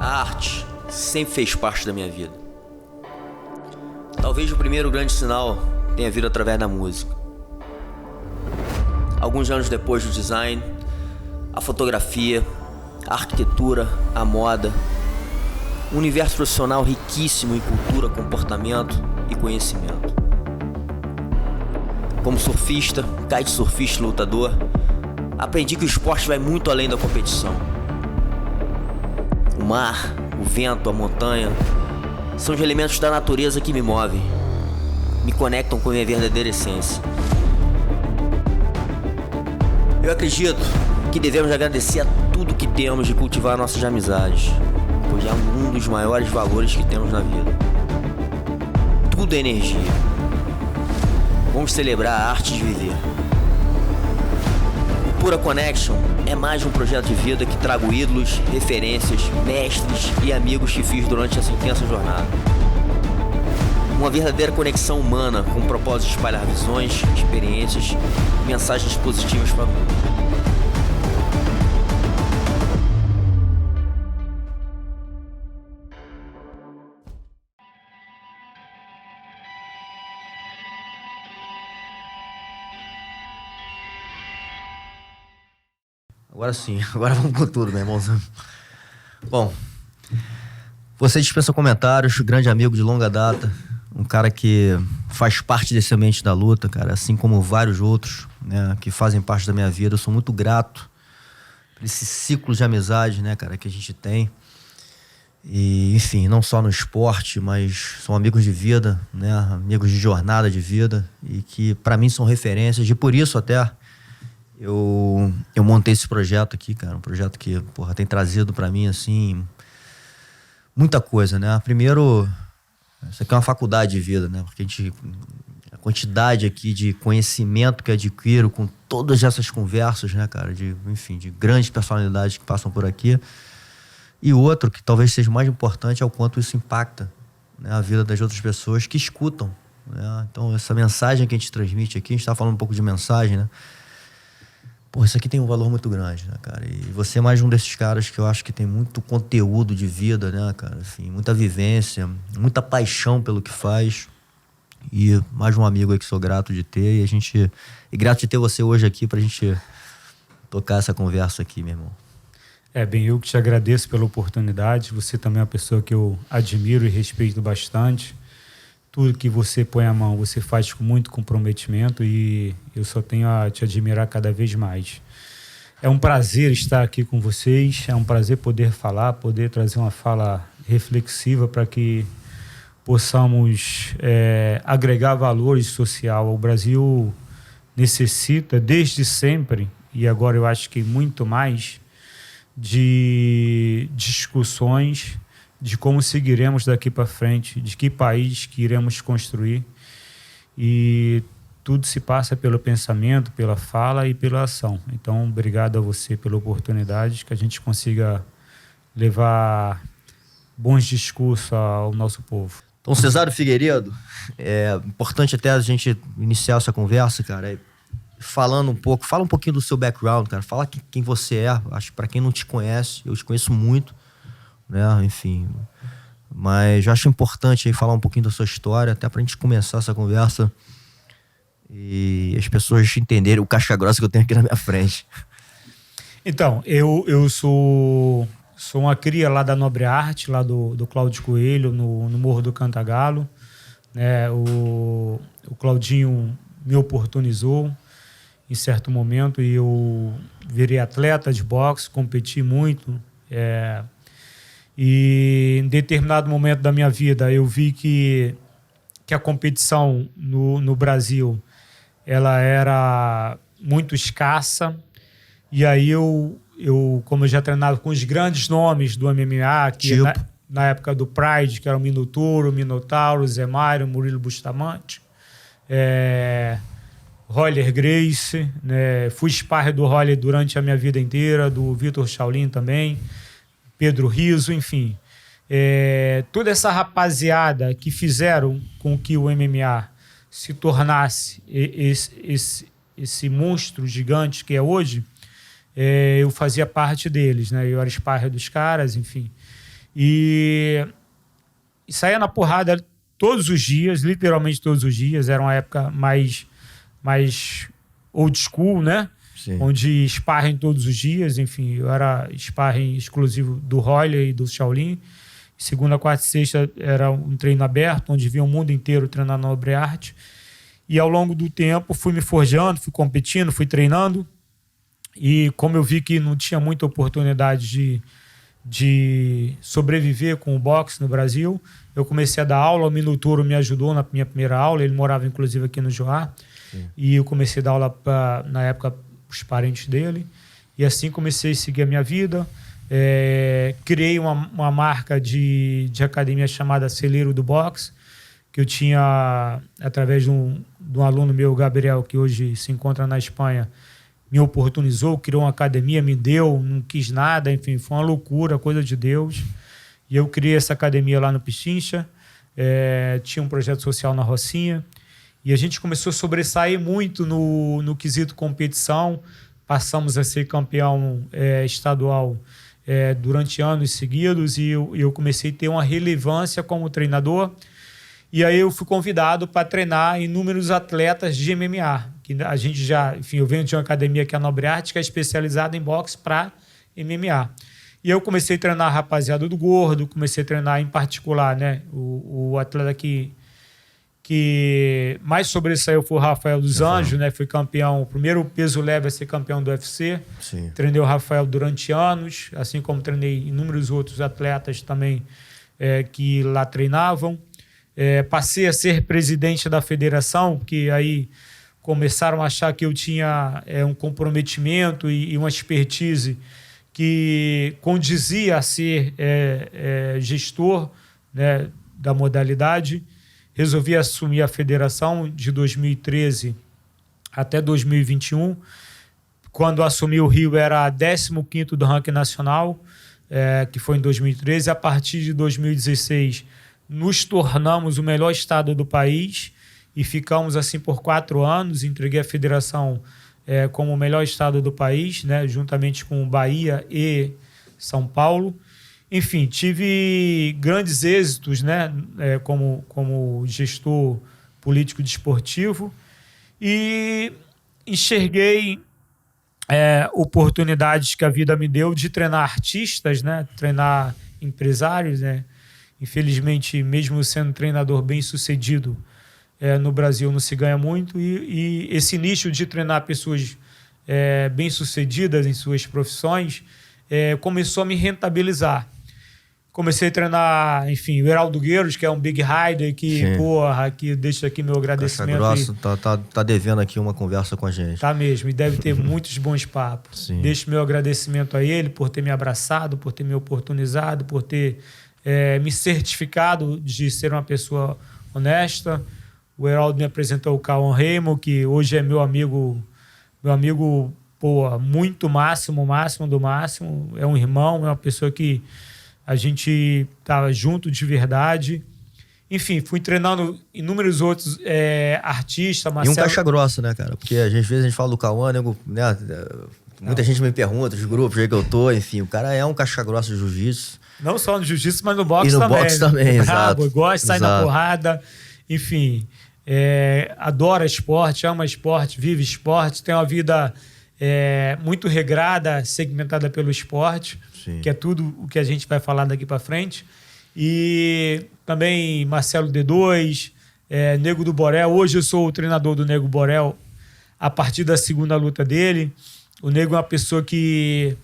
A arte sempre fez parte da minha vida. Talvez o primeiro grande sinal tenha vindo através da música. Alguns anos depois do design, a fotografia, a arquitetura, a moda, um universo profissional riquíssimo em cultura, comportamento e conhecimento. Como surfista, kitesurfista e lutador, aprendi que o esporte vai muito além da competição. O mar, o vento, a montanha são os elementos da natureza que me movem, me conectam com a minha verdadeira essência. Eu acredito que devemos agradecer a tudo que temos e cultivar nossas amizades, pois é um dos maiores valores que temos na vida. Tudo é energia. Vamos celebrar a arte de viver. Pura Connection é mais um projeto de vida que trago ídolos, referências, mestres e amigos que fiz durante essa intensa jornada. Uma verdadeira conexão humana com o propósito de espalhar visões, experiências e mensagens positivas para o mundo. Agora sim, agora vamos com tudo, meu irmãozão. Bom, você dispensa comentários, grande amigo de longa data, um cara que faz parte desse ambiente da luta, cara, assim como vários outros, né, que fazem parte da minha vida. Eu sou muito grato por esse ciclo de amizade, né, cara, que a gente tem. E, enfim, não só no esporte, mas são amigos de vida, né, amigos de jornada de vida e que pra mim são referências e por isso até eu montei esse projeto aqui, cara, um projeto que, porra, tem trazido pra mim, assim, muita coisa, né? Primeiro, isso aqui é uma faculdade de vida, né? Porque a quantidade aqui de conhecimento que adquiro com todas essas conversas, né, cara, de grandes personalidades que passam por aqui. E outro, que talvez seja o mais importante, é o quanto isso impacta, né, a vida das outras pessoas que escutam, né? Então, essa mensagem que a gente transmite aqui, a gente tá falando um pouco de mensagem, né? Pô, isso aqui tem um valor muito grande, né, cara? E você é mais um desses caras que eu acho que tem muito conteúdo de vida, né, cara? Assim, muita vivência, muita paixão pelo que faz. E mais um amigo aí que sou grato de ter. E grato de ter você hoje aqui pra gente tocar essa conversa aqui, meu irmão. Bem, eu que te agradeço pela oportunidade. Você também é uma pessoa que eu admiro e respeito bastante. Tudo que você põe a mão, você faz com muito comprometimento e eu só tenho a te admirar cada vez mais. É um prazer estar aqui com vocês, é um prazer poder falar, poder trazer uma fala reflexiva para que possamos agregar valores social. O Brasil necessita, desde sempre, e agora eu acho que muito mais, de discussões de como seguiremos daqui para frente, de que país que iremos construir. E tudo se passa pelo pensamento, pela fala e pela ação. Então, obrigado a você pela oportunidade, que a gente consiga levar bons discursos ao nosso povo. Então, Cesário Figueiredo, é importante até a gente iniciar essa conversa, cara, falando um pouco, fala um pouquinho do seu background, cara, fala quem você é. Acho que para quem não te conhece, eu te conheço muito, né, enfim, mas eu acho importante aí falar um pouquinho da sua história, até pra gente começar essa conversa e as pessoas entenderem o casca grossa que eu tenho aqui na minha frente. Então, eu sou uma cria lá da Nobre Arte, lá do Cláudio Coelho, no Morro do Cantagalo, né? O Claudinho me oportunizou em certo momento e eu virei atleta de boxe, competi muito, e em determinado momento da minha vida eu vi que a competição no Brasil ela era muito escassa. E aí eu como eu já treinava com os grandes nomes do MMA, que na época do Pride, que era o Minotouro, o Minotauro, o Zé Mário, o Murilo Bustamante, Roller Gracie, né? Fui sparring do Roller durante a minha vida inteira, do Vitor Shaolin também, Pedro Rizzo, enfim. Toda essa rapaziada que fizeram com que o MMA se tornasse esse monstro gigante que é hoje, eu fazia parte deles, né? Eu era sparring dos caras, enfim. E saía na porrada todos os dias, literalmente todos os dias. Era uma época mais old school, né? Sim. Onde sparring todos os dias. Enfim, eu era sparring exclusivo do Royler e do Shaolin. Segunda, quarta e sexta era um treino aberto, onde via o mundo inteiro treinando nobre arte. E ao longo do tempo fui me forjando, fui competindo, fui treinando. E como eu vi que não tinha muita oportunidade de sobreviver com o boxe no Brasil, eu comecei a dar aula. O Minotoro me ajudou na minha primeira aula. Ele morava inclusive aqui no Joá. E eu comecei a dar aula na época os parentes dele. E assim comecei a seguir a minha vida. Criei uma marca de academia chamada Celeiro do Boxe, que eu tinha através de um aluno meu, Gabriel, que hoje se encontra na Espanha. Me oportunizou, criou uma academia, me deu, não quis nada, enfim, foi uma loucura, coisa de Deus. E eu criei essa academia lá no Pichincha, tinha um projeto social na Rocinha, e a gente começou a sobressair muito no quesito competição. Passamos a ser campeão estadual durante anos seguidos, e eu comecei a ter uma relevância como treinador. E aí eu fui convidado para treinar inúmeros atletas de MMA. Que a gente já, enfim, eu venho de uma academia que é a Nobre Arte, que é especializada em boxe para MMA. E eu comecei a treinar a rapaziada do Gordo, comecei a treinar em particular, né? O atleta que mais sobressaiu foi o Rafael dos Anjos, né? Foi campeão, o primeiro peso leve a ser campeão do UFC. Sim. Treinei o Rafael durante anos, assim como treinei inúmeros outros atletas também que lá treinavam. Passei a ser presidente da federação, que aí começaram a achar que eu tinha um comprometimento e uma expertise que condizia a ser gestor, né, da modalidade. Resolvi assumir a federação de 2013 até 2021. Quando assumi o Rio, era 15º do ranking nacional, que foi em 2013. A partir de 2016, nos tornamos o melhor estado do país e ficamos assim por 4 anos. Entreguei a federação como o melhor estado do país, né, juntamente com Bahia e São Paulo. Enfim, tive grandes êxitos, né, como gestor político desportivo, e enxerguei oportunidades que a vida me deu de treinar artistas, né, treinar empresários, né. Infelizmente, mesmo sendo treinador bem-sucedido, no Brasil não se ganha muito, e esse nicho de treinar pessoas bem-sucedidas em suas profissões começou a me rentabilizar. Comecei a treinar, enfim, o Heraldo Gueiros, que é um big rider, que deixa aqui meu agradecimento. Caixa Grossa tá devendo aqui uma conversa com a gente. Tá mesmo, e deve ter muitos bons papos. Sim. Deixo meu agradecimento a ele por ter me abraçado, por ter me oportunizado, por ter me certificado de ser uma pessoa honesta. O Heraldo me apresentou o Cauã Raymond, que hoje é meu amigo, muito máximo do máximo. É um irmão, é uma pessoa que a gente estava junto de verdade. Enfim, fui treinando inúmeros outros artistas. Marcelo... E um caixa grossa, né, cara? Porque às vezes a gente fala do Cauã, né? Muita gente me pergunta, os grupos aí que eu tô, enfim, o cara é um caixa grossa de jiu-jitsu. Não só no jiu-jitsu, mas no boxe também. E no também. boxe também, exato. Gosta, sai na porrada. Enfim, adora esporte, ama esporte, vive esporte, tem uma vida muito regrada, segmentada pelo esporte. Sim. Que é tudo o que a gente vai falar daqui para frente. E também Marcelo D2, Nego do Borel. Hoje eu sou o treinador do Nego Borel a partir da segunda luta dele. O Nego é uma pessoa que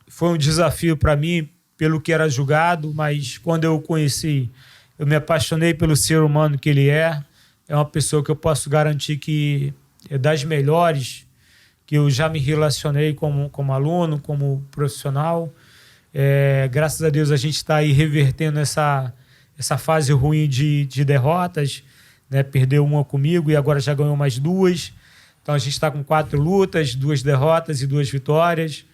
foi um desafio para mim pelo que era julgado, mas quando eu o conheci, eu me apaixonei pelo ser humano que ele é. É uma pessoa que eu posso garantir que é das melhores que eu já me relacionei como aluno, como profissional. Graças a Deus a gente está aí revertendo essa fase ruim de derrotas, né? Perdeu uma comigo e agora já ganhou mais 2. Então a gente está com 4 lutas, 2 derrotas e 2 vitórias.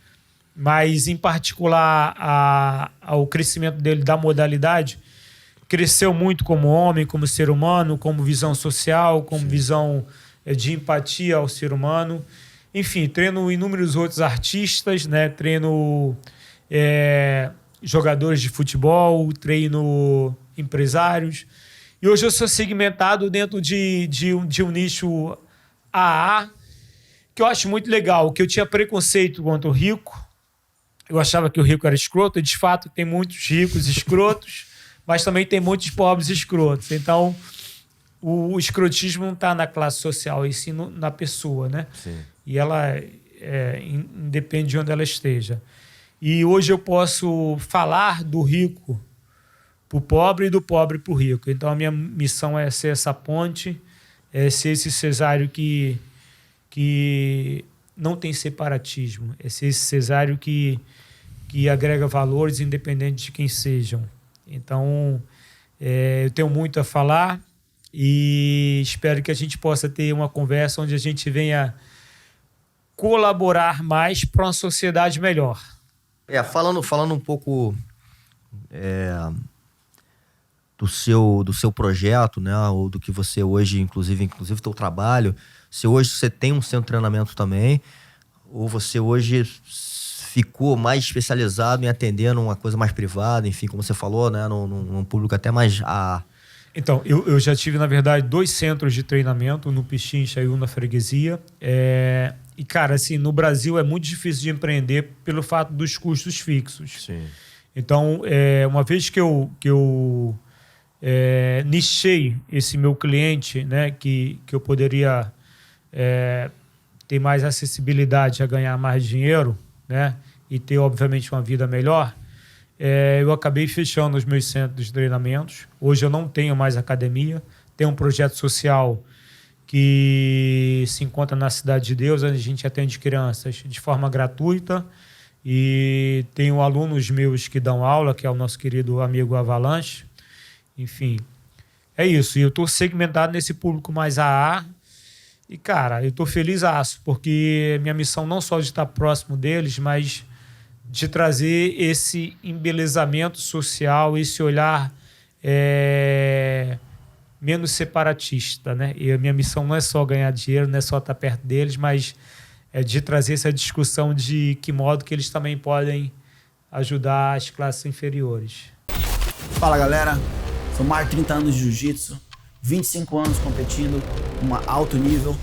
Mas, em particular, ao crescimento dele da modalidade, cresceu muito como homem, como ser humano, como visão social, como visão de empatia ao ser humano. Enfim, treino inúmeros outros artistas, né? Treino jogadores de futebol, treino empresários. E hoje eu sou segmentado dentro de um nicho AA, que eu acho muito legal, que eu tinha preconceito contra o rico. Eu achava que o rico era escroto, e de fato tem muitos ricos escrotos, mas também tem muitos pobres escrotos. Então, o escrotismo não está na classe social, e sim na pessoa, né? Sim. E ela independe de onde ela esteja. E hoje eu posso falar do rico para o pobre e do pobre para o rico. Então, a minha missão é ser essa ponte, é ser esse cesário que não tem separatismo, é ser esse cesário que agrega valores independente de quem sejam. Então, eu tenho muito a falar e espero que a gente possa ter uma conversa onde a gente venha colaborar mais para uma sociedade melhor. Falando um pouco do seu projeto, né, ou do que você hoje, inclusive teu trabalho, se hoje você tem um centro de treinamento também, ou você hoje ficou mais especializado em atender numa coisa mais privada, enfim, como você falou, né, num público até mais... Então, eu já tive, na verdade, 2 centros de treinamento, no Pichincha e um na Freguesia. E, cara, assim, no Brasil é muito difícil de empreender pelo fato dos custos fixos. Sim. Então, uma vez que eu nichei esse meu cliente, né, que eu poderia ter mais acessibilidade a ganhar mais dinheiro, né, e ter, obviamente, uma vida melhor, eu acabei fechando os meus centros de treinamentos. Hoje eu não tenho mais academia, tenho um projeto social que se encontra na Cidade de Deus, onde a gente atende crianças de forma gratuita, e tenho alunos meus que dão aula, que é o nosso querido amigo Avalanche. Enfim, é isso. E eu estou segmentado nesse público mais AA. E, cara, eu estou felizaço, porque minha missão não só de estar próximo deles, mas de trazer esse embelezamento social, esse olhar menos separatista, né? E a minha missão não é só ganhar dinheiro, não é só estar perto deles, mas é de trazer essa discussão de que modo que eles também podem ajudar as classes inferiores. Fala, galera. São mais de 30 anos de jiu-jitsu, 25 anos competindo com alto nível.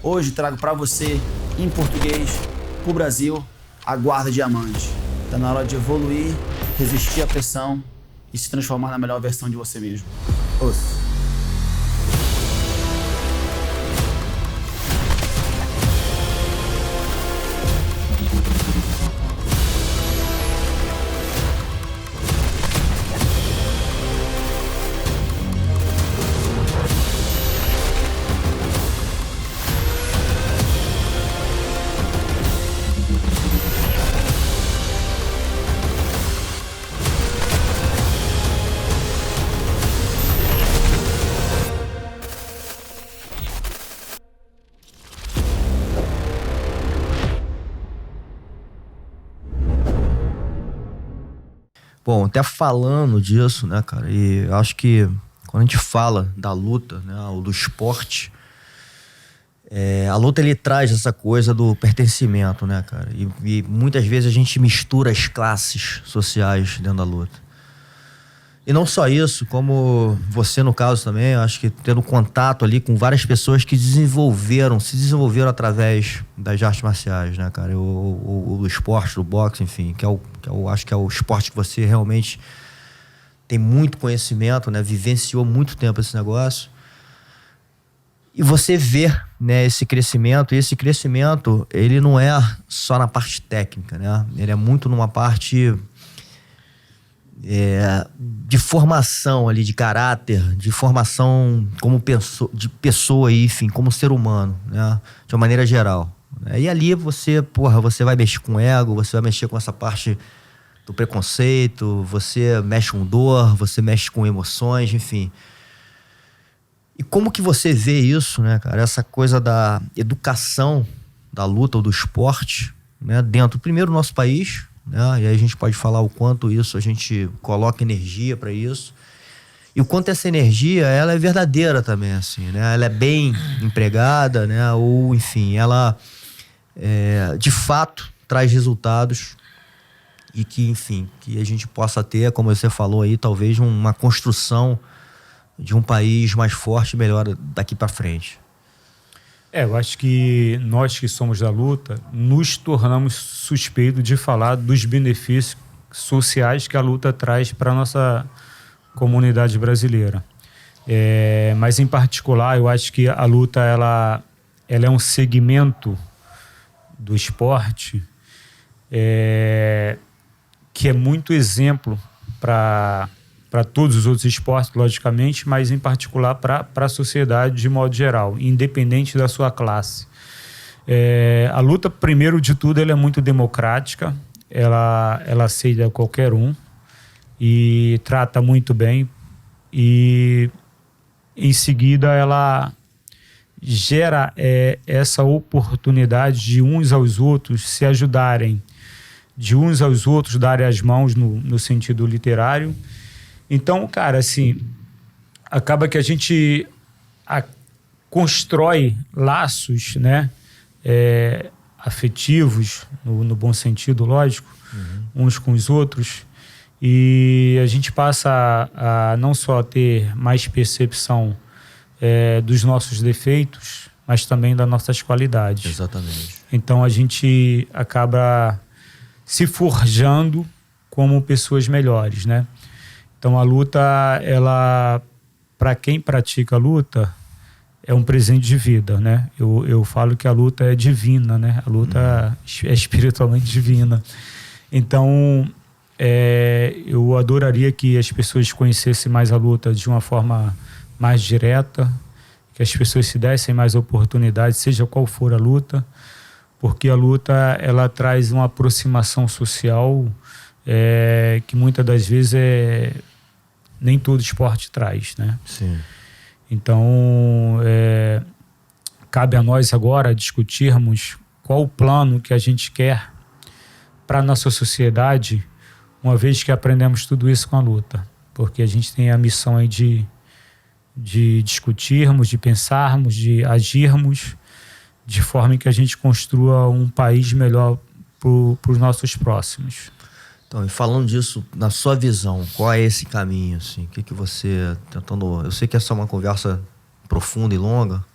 Hoje trago para você, em português, para o Brasil, a guarda diamante. Está na hora de evoluir, resistir à pressão e se transformar na melhor versão de você mesmo. Ouça. Bom, até falando disso, né, cara, e eu acho que quando a gente fala da luta, né, ou do esporte, a luta, ele traz essa coisa do pertencimento, né, cara, e muitas vezes a gente mistura as classes sociais dentro da luta. E não só isso, como você no caso também, eu acho que tendo contato ali com várias pessoas que se desenvolveram através das artes marciais, né, cara? O esporte, do boxe, enfim, acho que é o esporte que você realmente tem muito conhecimento, né? Vivenciou muito tempo esse negócio. E você vê, né, esse crescimento, e esse crescimento, ele não é só na parte técnica, né? Ele é muito numa parte de formação ali, de caráter, de formação como pessoa, enfim, como ser humano, né? De uma maneira geral. E ali você vai mexer com ego, você vai mexer com essa parte do preconceito, você mexe com dor, você mexe com emoções, enfim. E como que você vê isso, né, cara? Essa coisa da educação da luta ou do esporte, né, dentro, primeiro, do nosso país, né? E aí a gente pode falar o quanto isso a gente coloca energia para isso e o quanto essa energia, ela é verdadeira também, assim, né? Ela é bem empregada, né? Ou enfim, ela de fato traz resultados e que, enfim, que a gente possa ter, como você falou aí, talvez uma construção de um país mais forte e melhor daqui para frente. Eu acho que nós que somos da luta nos tornamos suspeitos de falar dos benefícios sociais que a luta traz para a nossa comunidade brasileira. Mas, em particular, eu acho que a luta ela é um segmento do esporte que é muito exemplo para todos os outros esportes, logicamente, mas em particular para a sociedade de modo geral, independente da sua classe. A luta, primeiro de tudo, ela é muito democrática, ela aceita qualquer um e trata muito bem, e em seguida ela gera essa oportunidade de uns aos outros se ajudarem, de uns aos outros darem as mãos no sentido literário. Então, cara, assim, acaba que a gente constrói laços, né, afetivos, no bom sentido, lógico, uns com os outros, e a gente passa a não só ter mais percepção dos nossos defeitos, mas também das nossas qualidades. Exatamente. Então, a gente acaba se forjando como pessoas melhores, né? Então, a luta, ela, para quem pratica a luta, é um presente de vida, né? Eu falo que a luta é divina, né? A luta é espiritualmente divina. Então, eu adoraria que as pessoas conhecessem mais a luta de uma forma mais direta, que as pessoas se dessem mais oportunidades, seja qual for a luta, porque a luta, ela traz uma aproximação social que muitas das vezes nem todo esporte traz, né? Sim. Então, cabe a nós agora discutirmos qual o plano que a gente quer para a nossa sociedade, uma vez que aprendemos tudo isso com a luta. Porque a gente tem a missão aí de discutirmos, de pensarmos, de agirmos, de forma que a gente construa um país melhor para os nossos próximos. Então, e falando disso, na sua visão, qual é esse caminho, assim? O que você tentando... Eu sei que essa é uma conversa profunda e longa,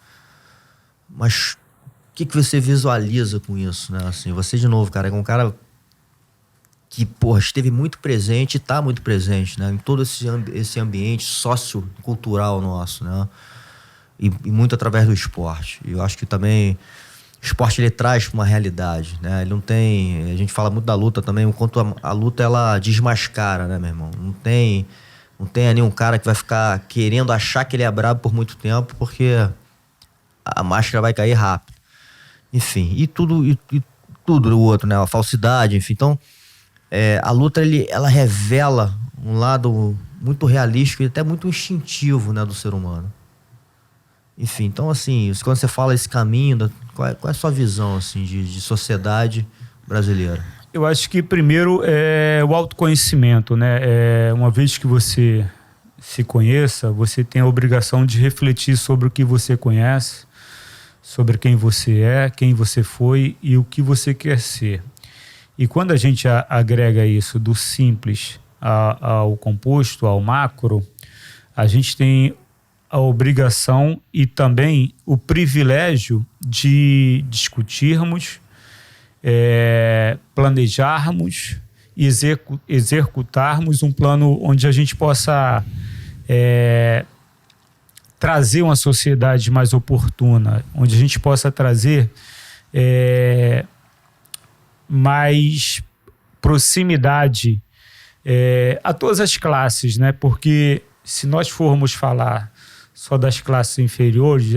mas o que você visualiza com isso, né? Assim, você, de novo, cara, é um cara que, porra, esteve muito presente e está muito presente, né? Em todo esse ambiente sociocultural nosso, né? E muito através do esporte. E eu acho que também o esporte, ele traz uma realidade, né? Ele não tem... A gente fala muito da luta também, o quanto a luta, ela desmascara, né, meu irmão? Não tem ali um cara que vai ficar querendo achar que ele é brabo por muito tempo, porque a máscara vai cair rápido. Enfim, e tudo o outro, né? A falsidade, enfim. Então, a luta, ela revela um lado muito realístico e até muito instintivo, né, do ser humano. Enfim, então, assim, quando você fala esse caminho, qual é a sua visão, assim, de sociedade brasileira? Eu acho que, primeiro, é o autoconhecimento, né? Uma vez que você se conheça, você tem a obrigação de refletir sobre o que você conhece, sobre quem você é, quem você foi e o que você quer ser. E quando a gente agrega isso do simples ao composto, ao macro, a gente tem a obrigação e também o privilégio de discutirmos, planejarmos e executarmos um plano onde a gente possa trazer uma sociedade mais oportuna, onde a gente possa trazer mais proximidade a todas as classes, né? Porque se nós formos falar só das classes inferiores,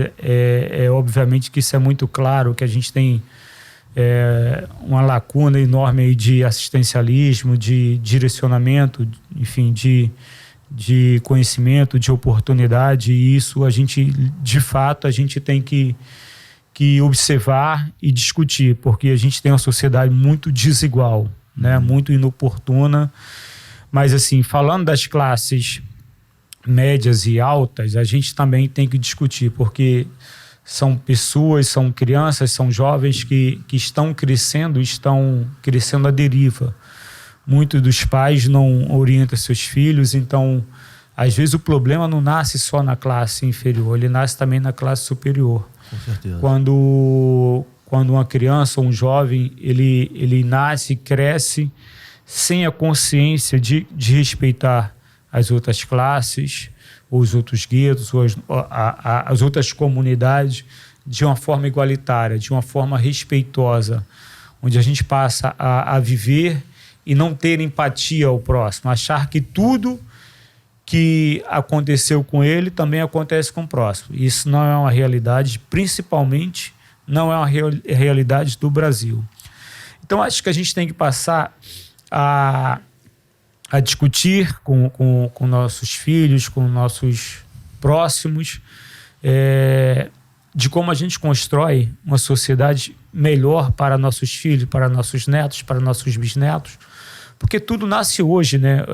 obviamente que isso é muito claro, que a gente tem uma lacuna enorme aí de assistencialismo, de direcionamento, enfim, de conhecimento, de oportunidade, e isso a gente, de fato, a gente tem que observar e discutir, porque a gente tem uma sociedade muito desigual, né? Muito inoportuna. Mas, assim, falando das classes médias e altas, a gente também tem que discutir, porque são pessoas, são crianças, são jovens que estão crescendo à deriva, muitos dos pais não orientam seus filhos, então às vezes o problema não nasce só na classe inferior, ele nasce também na classe superior. Com certeza. Quando uma criança ou um jovem, ele nasce, cresce sem a consciência de respeitar as outras classes, ou os outros guetos, ou as outras comunidades, de uma forma igualitária, de uma forma respeitosa, onde a gente passa a viver e não ter empatia ao próximo, achar que tudo que aconteceu com ele também acontece com o próximo. Isso não é uma realidade, principalmente não é uma realidade do Brasil. Então, acho que a gente tem que passar a discutir com nossos filhos, com nossos próximos, de como a gente constrói uma sociedade melhor para nossos filhos, para nossos netos, para nossos bisnetos, porque tudo nasce hoje, né?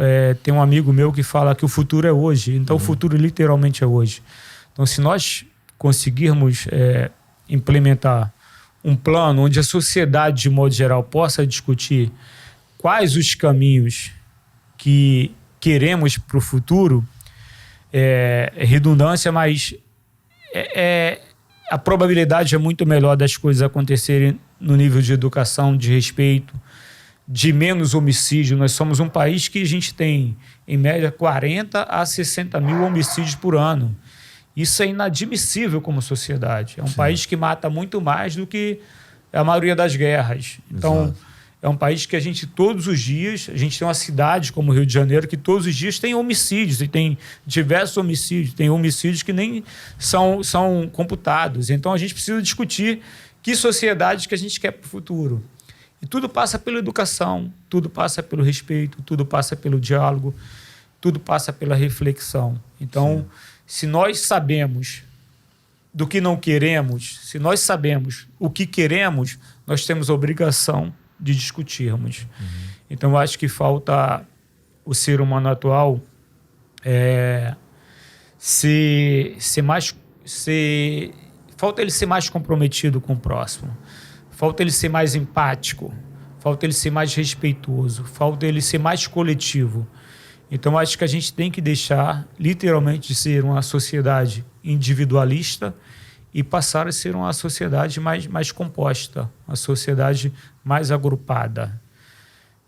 Tem um amigo meu que fala que o futuro é hoje, então o futuro literalmente é hoje. Então, se nós conseguirmos implementar um plano onde a sociedade, de modo geral, possa discutir quais os caminhos que queremos para o futuro, redundância, mas a probabilidade é muito melhor das coisas acontecerem no nível de educação, de respeito, de menos homicídio. Nós somos um país que a gente tem, em média, 40 a 60 mil homicídios por ano. Isso é inadmissível como sociedade. É um país que mata muito mais do que a maioria das guerras. Então, exato, é um país que a gente, todos os dias, a gente tem uma cidade como o Rio de Janeiro que todos os dias tem homicídios, e tem diversos homicídios, tem homicídios que nem são computados. Então, a gente precisa discutir que sociedade que a gente quer para o futuro. E tudo passa pela educação, tudo passa pelo respeito, tudo passa pelo diálogo, tudo passa pela reflexão. Então, se nós sabemos do que não queremos, se nós sabemos o que queremos, nós temos a obrigação de discutirmos. Então, eu acho que falta o ser humano atual falta ele ser mais comprometido com o próximo, falta ele ser mais empático, falta ele ser mais respeitoso, falta ele ser mais coletivo. Então, acho que a gente tem que deixar, literalmente, de ser uma sociedade individualista e passar a ser uma sociedade mais composta, uma sociedade mais agrupada.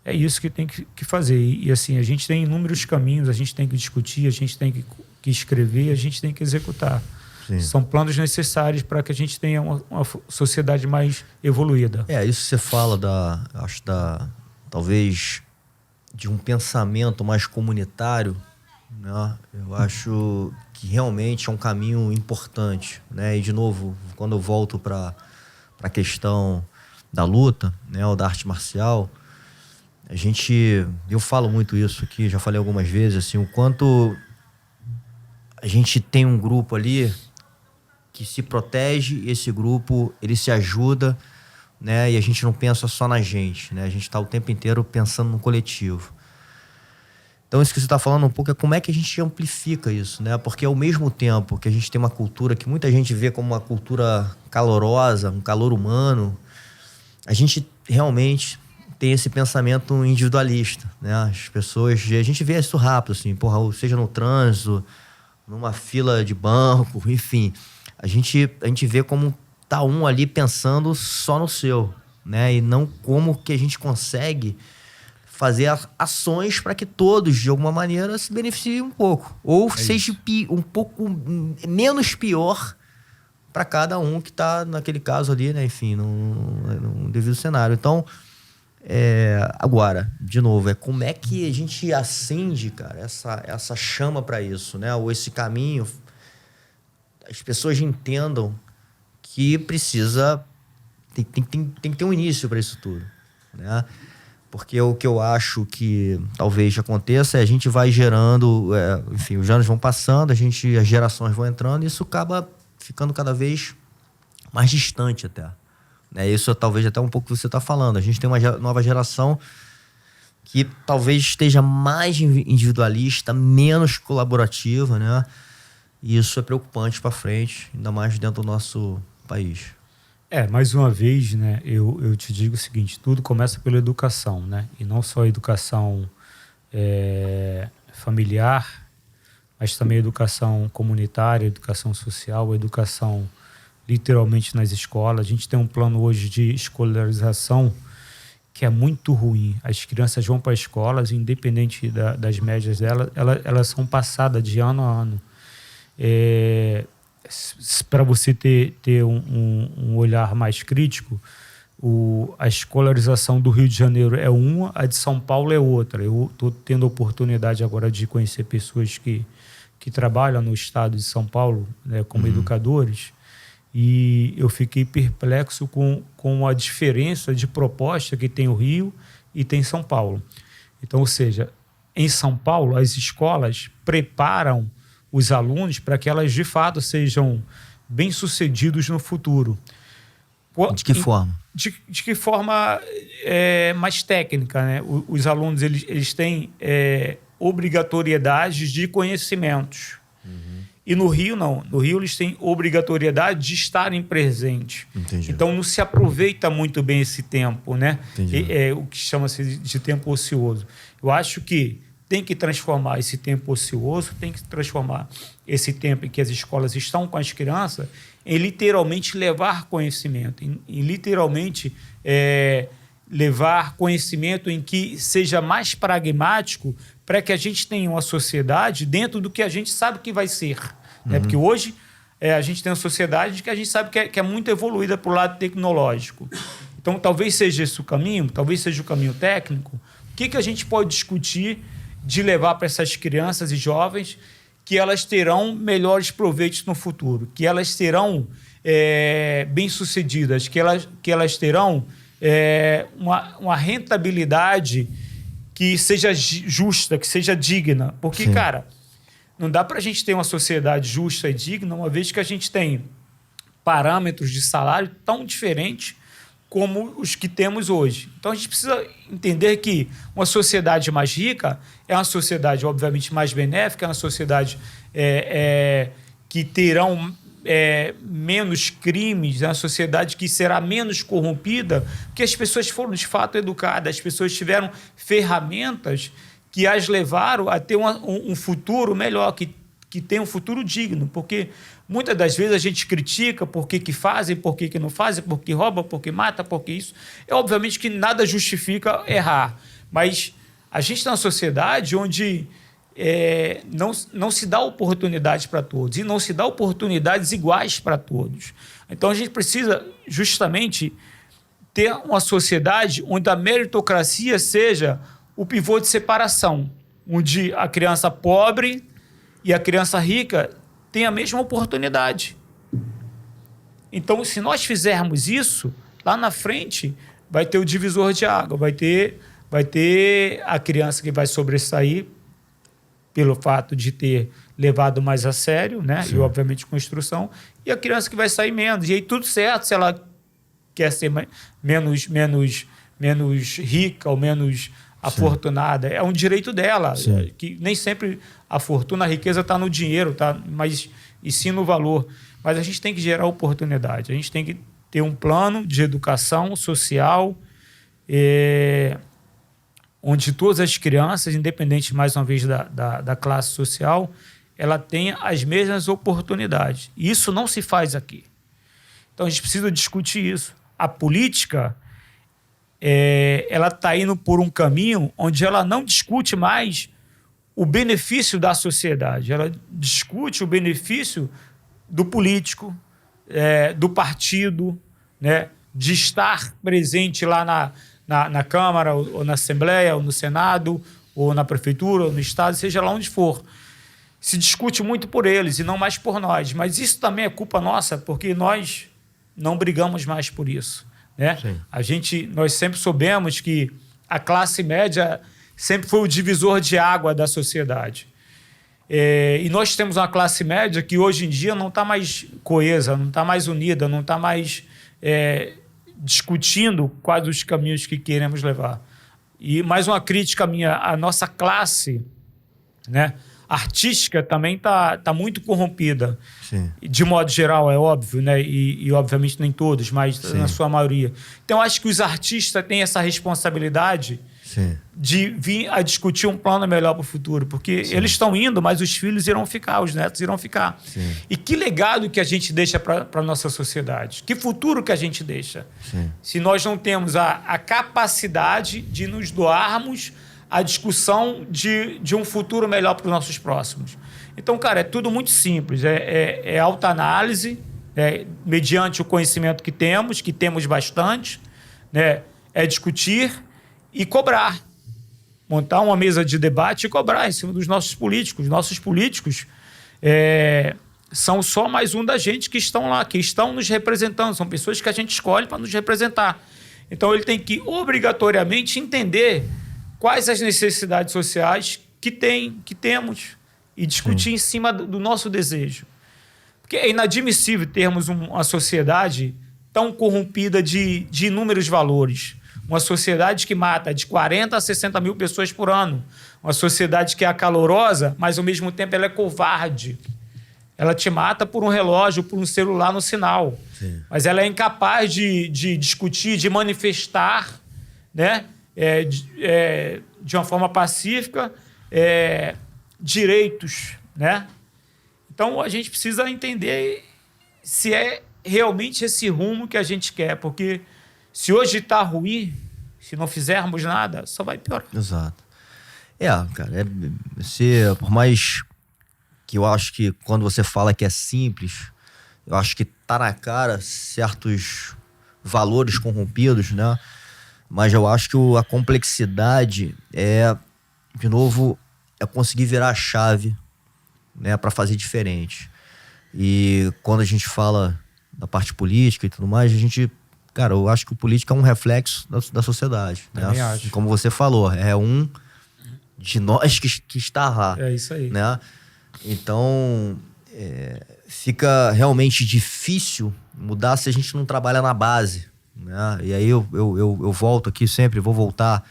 É isso que tem que fazer. E assim, a gente tem inúmeros caminhos, a gente tem que discutir, a gente tem que escrever, a gente tem que executar. Sim. São planos necessários para que a gente tenha uma sociedade mais evoluída. Isso você fala talvez de um pensamento mais comunitário, né? Eu acho que realmente é um caminho importante, né? E de novo, quando eu volto para a questão da luta, né, ou da arte marcial, eu falo muito isso aqui, já falei algumas vezes, assim, o quanto a gente tem um grupo ali que se protege, esse grupo, ele se ajuda, né? E a gente não pensa só na gente, né? A gente está o tempo inteiro pensando no coletivo. Então, isso que você está falando um pouco é como é que a gente amplifica isso, né? Porque ao mesmo tempo que a gente tem uma cultura que muita gente vê como uma cultura calorosa, um calor humano, a gente realmente tem esse pensamento individualista, né? As pessoas, a gente vê isso rápido, assim, seja no trânsito, numa fila de banco, enfim. A gente vê como tá um ali pensando só no seu, né? E não como que a gente consegue fazer ações para que todos, de alguma maneira, se beneficiem um pouco. Ou seja um pouco menos pior para cada um que está naquele caso ali, né? Enfim, no devido cenário. Então, agora, de novo, como é que a gente acende, cara, essa chama para isso, né? Ou esse caminho, as pessoas entendam que precisa... Tem que ter um início para isso tudo, né? Porque o que eu acho que talvez aconteça é a gente vai gerando... enfim, os anos vão passando, as gerações vão entrando e isso acaba ficando cada vez mais distante até. Né? Isso é talvez até um pouco que você está falando. A gente tem uma nova geração que talvez esteja mais individualista, menos colaborativa, né? E isso é preocupante para frente, ainda mais dentro do nosso país. Mais uma vez, né, eu te digo o seguinte, tudo começa pela educação, né? E não só a educação familiar, mas também a educação comunitária, a educação social, a educação literalmente nas escolas. A gente tem um plano hoje de escolarização que é muito ruim. As crianças vão para escolas, independente das médias delas, elas são passadas de ano a ano. Para você ter um olhar mais crítico, a escolarização do Rio de Janeiro é uma, a de São Paulo é outra. Eu estou tendo a oportunidade agora de conhecer pessoas que trabalham no estado de São Paulo, né, como educadores, e eu fiquei perplexo com a diferença de proposta que tem o Rio e tem São Paulo. Então, ou seja, em São Paulo, as escolas preparam os alunos para que elas, de fato, sejam bem-sucedidos no futuro. De que forma? De que forma mais técnica, né? Os alunos eles têm obrigatoriedade de conhecimentos. E no Rio, não. No Rio, eles têm obrigatoriedade de estarem presentes. Entendi. Então, não se aproveita muito bem esse tempo, né? O que chama-se de tempo ocioso. Eu acho que tem que transformar esse tempo ocioso, tem que transformar esse tempo em que as escolas estão com as crianças em literalmente levar conhecimento, em literalmente levar conhecimento em que seja mais pragmático para que a gente tenha uma sociedade dentro do que a gente sabe que vai ser. Né? Porque hoje a gente tem uma sociedade que a gente sabe que é muito evoluída para o lado tecnológico. Então, talvez seja esse o caminho, talvez seja o caminho técnico. O que a gente pode discutir de levar para essas crianças e jovens que elas terão melhores proveitos no futuro, que elas serão bem-sucedidas, que elas terão uma rentabilidade que seja justa, que seja digna. Porque, Sim. cara, não dá para a gente ter uma sociedade justa e digna uma vez que a gente tem parâmetros de salário tão diferentes como os que temos hoje. Então, a gente precisa entender que uma sociedade mais rica é uma sociedade, obviamente, mais benéfica, é uma sociedade que terão menos crimes, é uma sociedade que será menos corrompida, porque as pessoas foram, de fato, educadas, as pessoas tiveram ferramentas que as levaram a ter um futuro melhor, que tenha um futuro digno, porque muitas das vezes a gente critica por que fazem, por que não fazem, por que rouba, por que mata, por que isso. Obviamente que nada justifica errar, mas a gente está numa sociedade onde não se dá oportunidade para todos e não se dá oportunidades iguais para todos. Então a gente precisa justamente ter uma sociedade onde a meritocracia seja o pivô de separação, onde a criança pobre e a criança rica tem a mesma oportunidade. Então, se nós fizermos isso, lá na frente vai ter o divisor de água, vai ter a criança que vai sobressair pelo fato de ter levado mais a sério, né? E, obviamente, com instrução, e a criança que vai sair menos. E aí, tudo certo, se ela quer ser menos rica ou menos afortunada, é um direito dela, que nem sempre a fortuna, a riqueza está no dinheiro, tá? Mas e sim no valor. Mas a gente tem que gerar oportunidade, a gente tem que ter um plano de educação social onde todas as crianças, independente, mais uma vez, da classe social, ela tenha as mesmas oportunidades. E isso não se faz aqui. Então, a gente precisa discutir isso. A política ela está indo por um caminho onde ela não discute mais o benefício da sociedade, ela discute o benefício do político, do partido, né, de estar presente lá na Câmara, ou na Assembleia, ou no Senado, ou na Prefeitura, ou no Estado, seja lá onde for. Se discute muito por eles e não mais por nós, mas isso também é culpa nossa, porque nós não brigamos mais por isso. Né? Nós sempre soubemos que a classe média sempre foi o divisor de água da sociedade. E nós temos uma classe média que hoje em dia não está mais coesa, não está mais unida, não está mais discutindo quais os caminhos que queremos levar. E mais uma crítica minha, a nossa classe, né? artística também tá muito corrompida. Sim. De modo geral, é óbvio, né? E obviamente nem todos, mas Sim. na sua maioria. Então, eu acho que os artistas têm essa responsabilidade Sim. de vir a discutir um plano melhor para o futuro. Porque eles estão indo, mas os filhos irão ficar, os netos irão ficar. Sim. E que legado que a gente deixa para a nossa sociedade? Que futuro que a gente deixa? Sim. Se nós não temos a capacidade de nos doarmos à discussão de um futuro melhor para os nossos próximos. Então, cara, é tudo muito simples. É autoanálise, mediante o conhecimento que temos bastante, né? É discutir e cobrar. Montar uma mesa de debate e cobrar em cima dos nossos políticos. Nossos políticos são só mais um da gente que estão lá, que estão nos representando. São pessoas que a gente escolhe para nos representar. Então, ele tem que, obrigatoriamente, entender quais as necessidades sociais que temos e discutir em cima do nosso desejo. Porque é inadmissível termos uma sociedade tão corrompida de inúmeros valores. Uma sociedade que mata de 40 a 60 mil pessoas por ano. Uma sociedade que é acalorosa, mas ao mesmo tempo ela é covarde. Ela te mata por um relógio, por um celular no sinal. Sim. Mas ela é incapaz de discutir, de manifestar, né? De uma forma pacífica, direitos, né? Então, a gente precisa entender se é realmente esse rumo que a gente quer, porque se hoje está ruim, se não fizermos nada, só vai piorar. Exato. Cara, por mais que eu acho que quando você fala que é simples, eu acho que tá na cara certos valores corrompidos, né? Mas eu acho que a complexidade de novo, conseguir virar a chave, né, para fazer diferente. E quando a gente fala da parte política e tudo mais, cara, eu acho que o político é um reflexo da sociedade. Também né? acho. Como você falou, é um de nós que está lá. É isso aí. Né? Então, fica realmente difícil mudar se a gente não trabalha na base. Né? E aí eu volto aqui sempre, vou voltar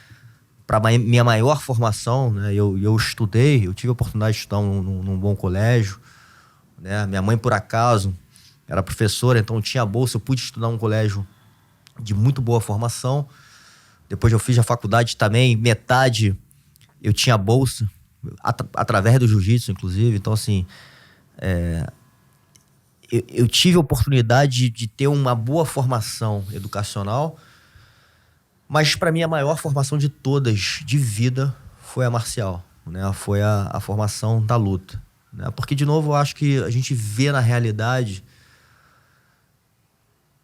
para minha maior formação. Né? Eu estudei, eu tive a oportunidade de estudar num bom colégio. Né? Minha mãe, por acaso, era professora, então tinha bolsa, eu pude estudar num colégio de muito boa formação. Depois eu fiz a faculdade também, metade eu tinha bolsa, através do jiu-jitsu, inclusive. Então, assim, eu tive a oportunidade de ter uma boa formação educacional, mas para mim a maior formação de todas de vida foi a marcial, né? Foi a formação da luta, né? Porque, de novo, eu acho que a gente vê na realidade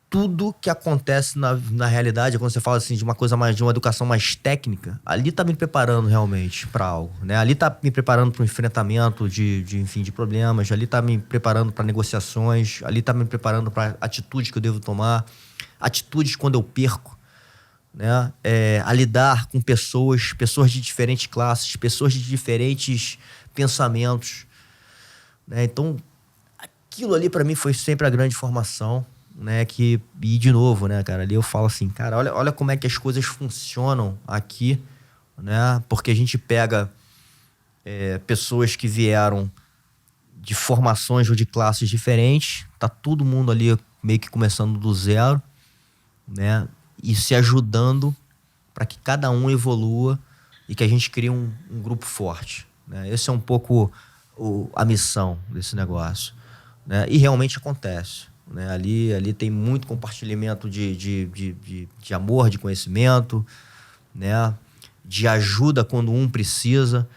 tudo que acontece na realidade. Quando você fala assim de uma coisa mais, de uma educação mais técnica, ali tá me preparando realmente para algo, né? Ali tá me preparando para um enfrentamento de problemas, ali tá me preparando para negociações, ali tá me preparando para atitudes que eu devo tomar, atitudes quando eu perco, né? A lidar com pessoas de diferentes classes, pessoas de diferentes pensamentos, né? Então, aquilo ali para mim foi sempre a grande formação, né? E de novo, né, cara, ali eu falo assim, cara, olha como é que as coisas funcionam aqui, né? Porque a gente pega pessoas que vieram de formações ou de classes diferentes, tá todo mundo ali meio que começando do zero, né? E se ajudando para que cada um evolua e que a gente crie um grupo forte, né? Esse é um pouco a missão desse negócio, né? E realmente acontece. Né? Ali tem muito compartilhamento de amor, de conhecimento, né? De ajuda quando um precisa.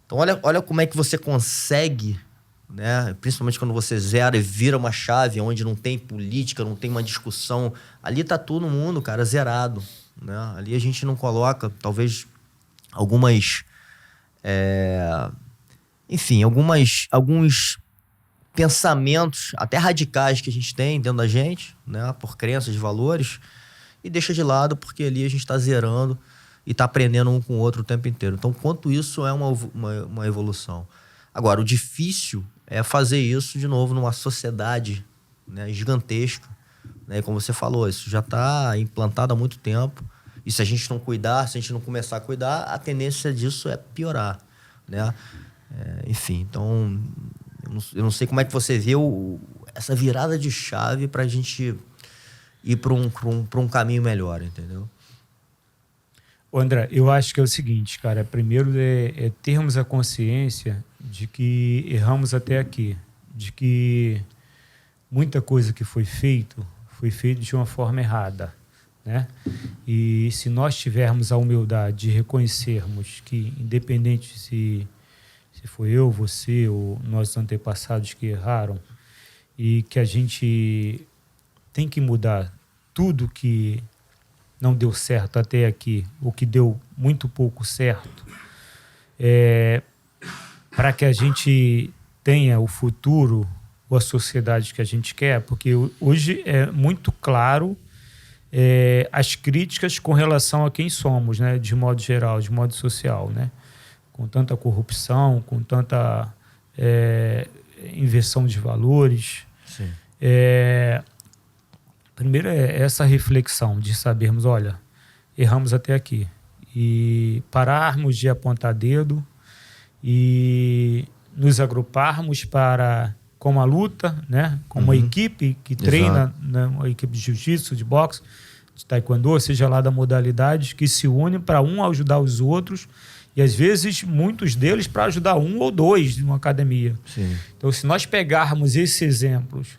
Então, olha como é que você consegue, né? Principalmente quando você zera e vira uma chave onde não tem política, não tem uma discussão. Ali tá todo mundo, cara, zerado, né? Ali a gente não coloca, talvez, alguns pensamentos até radicais que a gente tem dentro da gente, né, por crenças e valores, e deixa de lado porque ali a gente está zerando e está aprendendo um com o outro o tempo inteiro. Então, quanto isso é uma evolução. Agora, o difícil é fazer isso de novo numa sociedade, né, gigantesca, né, como você falou, isso já está implantado há muito tempo, e se a gente não cuidar, se a gente não começar a cuidar, a tendência disso é piorar, né? Enfim, então eu não sei como é que você vê essa virada de chave pra gente ir pra um caminho melhor, entendeu? André, eu acho que é o seguinte, cara. Primeiro é termos a consciência de que erramos até aqui, de que muita coisa que foi feita de uma forma errada, né? E se nós tivermos a humildade de reconhecermos que, independente se foi eu, você ou nossos antepassados que erraram, e que a gente tem que mudar tudo que não deu certo até aqui, o que deu muito pouco certo, para que a gente tenha o futuro ou a sociedade que a gente quer, porque hoje é muito claro as críticas com relação a quem somos, né, de modo geral, de modo social, né, com tanta corrupção, com tanta inversão de valores. Sim. Primeiro é essa reflexão de sabermos, olha, erramos até aqui. E pararmos de apontar dedo e nos agruparmos como a luta, né? Como uma equipe que treina, né? Uma equipe de jiu-jitsu, de boxe, de taekwondo, seja lá da modalidade, que se une para ajudar os outros e, às vezes, muitos deles para ajudar um ou dois de uma academia. Sim. Então, se nós pegarmos esses exemplos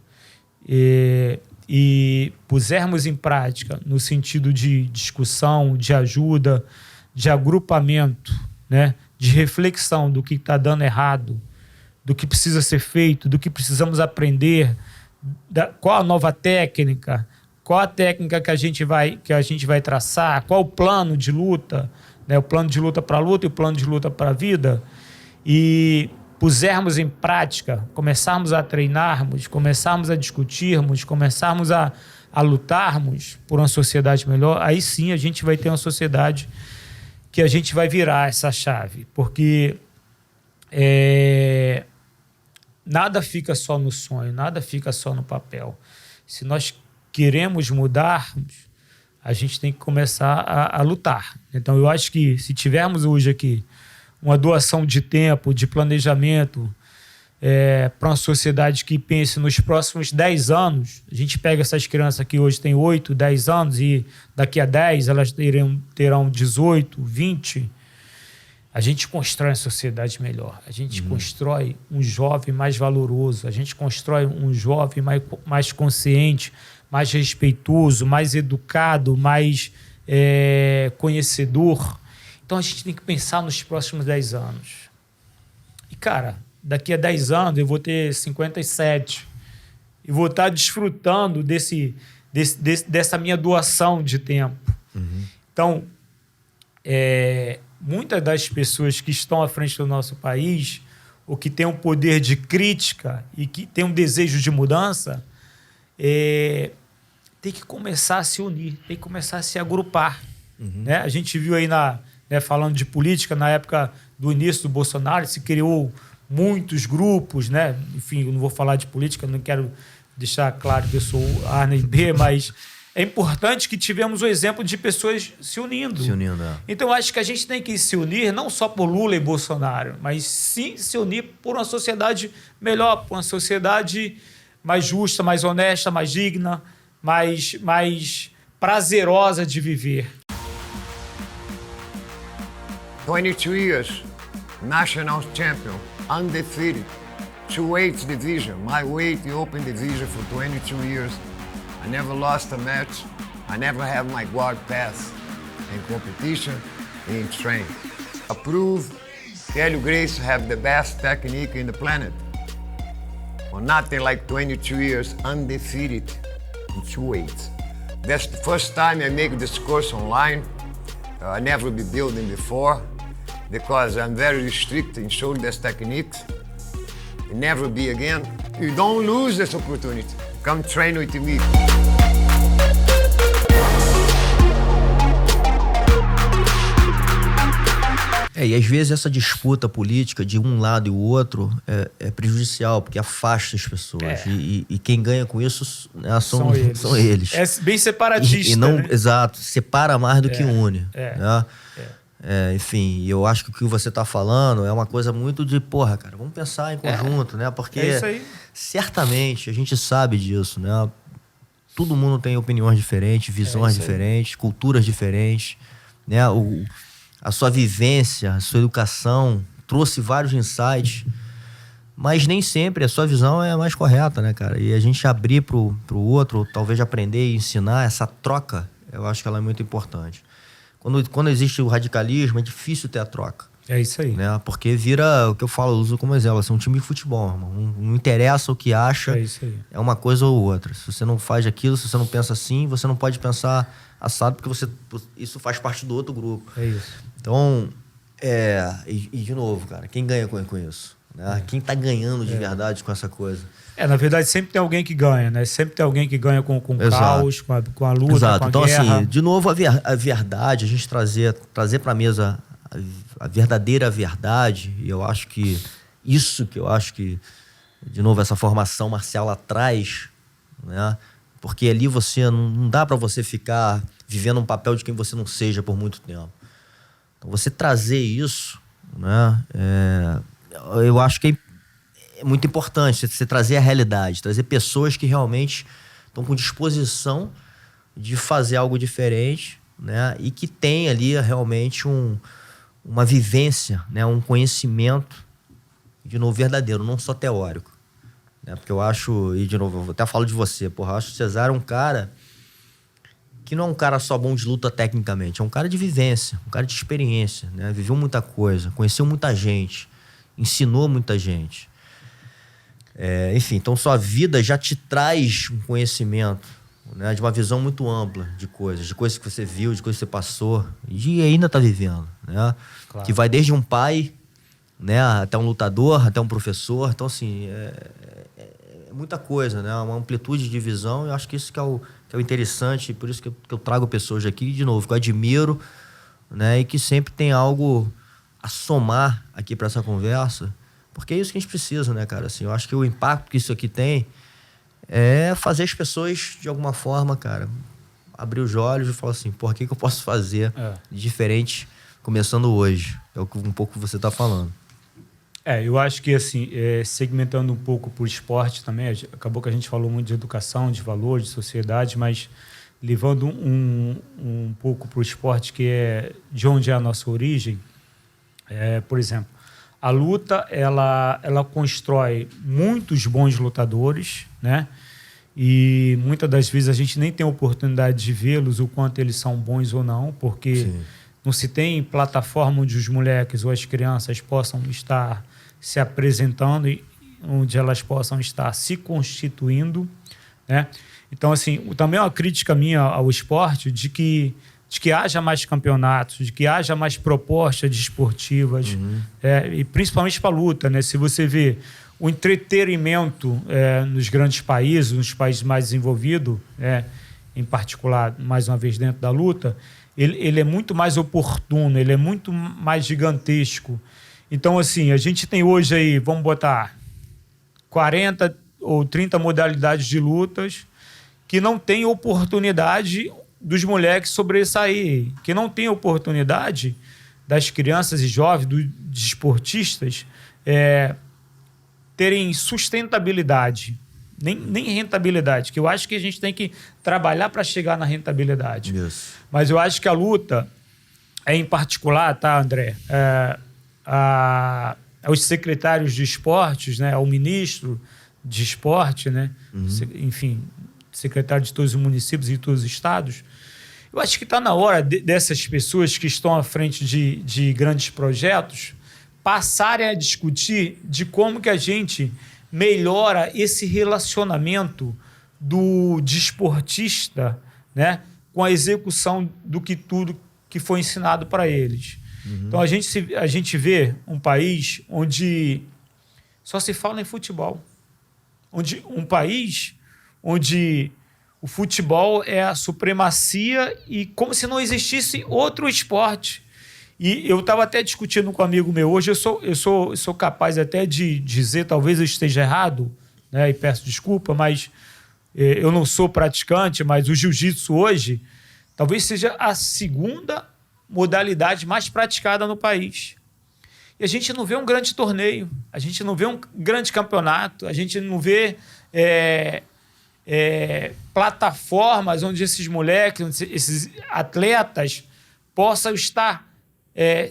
e pusermos em prática no sentido de discussão, de ajuda, de agrupamento, né? De reflexão do que está dando errado, do que precisa ser feito, do que precisamos aprender, qual a nova técnica, qual a técnica que a gente vai traçar, qual o plano de luta, né? O plano de luta para a luta e o plano de luta para a vida, e pusermos em prática, começarmos a treinarmos, começarmos a discutirmos, começarmos a lutarmos por uma sociedade melhor, aí sim a gente vai ter uma sociedade que a gente vai virar essa chave, porque nada fica só no sonho, nada fica só no papel. Se nós queremos mudarmos, a gente tem que começar a lutar. Então eu acho que se tivermos hoje aqui uma doação de tempo, de planejamento para uma sociedade que pense nos próximos 10 anos, a gente pega essas crianças que hoje têm 8, 10 anos e daqui a 10 elas terão 18, 20, a gente constrói uma sociedade melhor, a gente constrói um jovem mais valoroso, a gente constrói um jovem mais consciente, mais respeitoso, mais educado, mais conhecedor. Então, a gente tem que pensar nos próximos 10 anos. E, cara, daqui a 10 anos eu vou ter 57 e vou estar desfrutando dessa minha doação de tempo. Então, muitas das pessoas que estão à frente do nosso país, ou que têm um poder de crítica e que têm um desejo de mudança, tem que começar a se unir, tem que começar a se agrupar. Né? A gente viu aí falando de política, na época do início do Bolsonaro, se criou muitos grupos, né? Enfim, eu não vou falar de política, não quero deixar claro que eu sou A nem B, mas é importante que tivemos o exemplo de pessoas se unindo. Então, eu acho que a gente tem que se unir não só por Lula e Bolsonaro, mas sim se unir por uma sociedade melhor, por uma sociedade mais justa, mais honesta, mais digna, mais prazerosa de viver. 22 years, national champion, undefeated, 2weight division, my weight, the open division for 22 years. I never lost a match. I never have my guard pass in competition, in training. I prove Hélio Gracie have the best technique in the planet. Well, nothing like 22 years undefeated in 2 weights. That's the first time I make this course online. I never been building before because I'm very strict in showing this techniques. It never be again. You don't lose this opportunity. Come train with me. E às vezes essa disputa política de um lado e o outro é prejudicial, porque afasta as pessoas. E quem ganha com isso, né, são eles. É bem separatista. E não, né? Exato, separa mais do que une. Né? Enfim, eu acho que o que você tá falando é uma coisa muito de, porra, cara, vamos pensar em conjunto, né? Porque É isso aí. certamente a gente sabe disso, né? Todo mundo tem opiniões diferentes, visões diferentes, culturas diferentes, né? A sua vivência, a sua educação trouxe vários insights, mas nem sempre a sua visão é a mais correta, né, cara? E a gente abrir pro outro, talvez aprender e ensinar, essa troca, eu acho que ela é muito importante. Quando existe o radicalismo, é difícil ter a troca. É isso aí. Né? Porque vira, o que eu falo, eu uso como exemplo, assim, um time de futebol, irmão. Não interessa o que acha, É isso aí. é uma coisa ou outra. Se você não faz aquilo, se você não pensa assim, você não pode pensar assado, porque isso faz parte do outro grupo. É isso. Então, e de novo, cara, quem ganha com isso? Né? Quem tá ganhando de verdade com essa coisa? Na verdade, sempre tem alguém que ganha, né? Sempre tem alguém que ganha com o caos, com a luta, Exato. com a então, guerra. assim, de novo, a verdade, a gente trazer pra mesa a verdadeira verdade, e eu acho que de novo, essa formação marcial atrás, né? Porque ali não dá pra você ficar vivendo um papel de quem você não seja por muito tempo. Então, você trazer isso, né? Eu acho que é muito importante você trazer a realidade, trazer pessoas que realmente estão com disposição de fazer algo diferente, né? E que tem ali realmente uma vivência, né? Um conhecimento, de novo, verdadeiro, não só teórico. Né? Porque eu acho, e de novo, eu até falo de você, porra, eu acho que o Cesar é um cara que não é um cara só bom de luta tecnicamente, é um cara de vivência, um cara de experiência, né? Viveu muita coisa, conheceu muita gente, ensinou muita gente. Enfim, então sua vida já te traz um conhecimento, né, de uma visão muito ampla de coisas que você viu, de coisas que você passou e ainda está vivendo, né? Claro. Que vai desde um pai, né, até um lutador, até um professor. Então, assim, é muita coisa, né? Uma amplitude de visão. Eu acho que isso que é o interessante, por isso que eu trago pessoas aqui, de novo, que eu admiro, né, e que sempre tem algo a somar aqui para essa conversa. Porque é isso que a gente precisa, né, cara? Assim, eu acho que o impacto que isso aqui tem é fazer as pessoas, de alguma forma, cara, abrir os olhos e falar assim, porra, o que eu posso fazer de diferente começando hoje? É um pouco que você tá falando. Eu acho que, assim, segmentando um pouco por esporte também, acabou que a gente falou muito de educação, de valor, de sociedade, mas levando um pouco para o esporte, que é de onde é a nossa origem, por exemplo, a luta, ela constrói muitos bons lutadores, né? E muitas das vezes a gente nem tem a oportunidade de vê-los, o quanto eles são bons ou não, porque não se tem plataforma onde os moleques ou as crianças possam estar se apresentando e onde elas possam estar se constituindo, né? Então, assim, também é uma crítica minha ao esporte de que haja mais campeonatos, de que haja mais propostas desportivas, e principalmente para a luta, né? Se você vê o entretenimento nos grandes países, nos países mais desenvolvidos, em particular, mais uma vez, dentro da luta, ele é muito mais oportuno, ele é muito mais gigantesco. Então, assim, a gente tem hoje aí, vamos botar 40 ou 30 modalidades de lutas que não tem oportunidade dos moleques sobressair, que não tem oportunidade das crianças e jovens, dos esportistas, terem sustentabilidade, nem rentabilidade, que eu acho que a gente tem que trabalhar para chegar na rentabilidade. Isso. Mas eu acho que a luta, em particular, tá, André? Aos secretários de esportes, né, ao ministro de esporte, né, enfim, secretário de todos os municípios e todos os estados, eu acho que está na hora dessas pessoas que estão à frente de grandes projetos passarem a discutir de como que a gente melhora esse relacionamento do desportista, né, com a execução do que tudo que foi ensinado para eles. Então, a gente vê um país onde só se fala em futebol. Um país onde o futebol é a supremacia e como se não existisse outro esporte. E eu estava até discutindo com um amigo meu hoje, eu sou capaz até de dizer, talvez eu esteja errado, né, e peço desculpa, mas eu não sou praticante, mas o jiu-jitsu hoje talvez seja a segunda modalidade mais praticada no país. E a gente não vê um grande torneio, a gente não vê um grande campeonato, a gente não vê plataformas onde esses moleques, onde esses atletas possam estar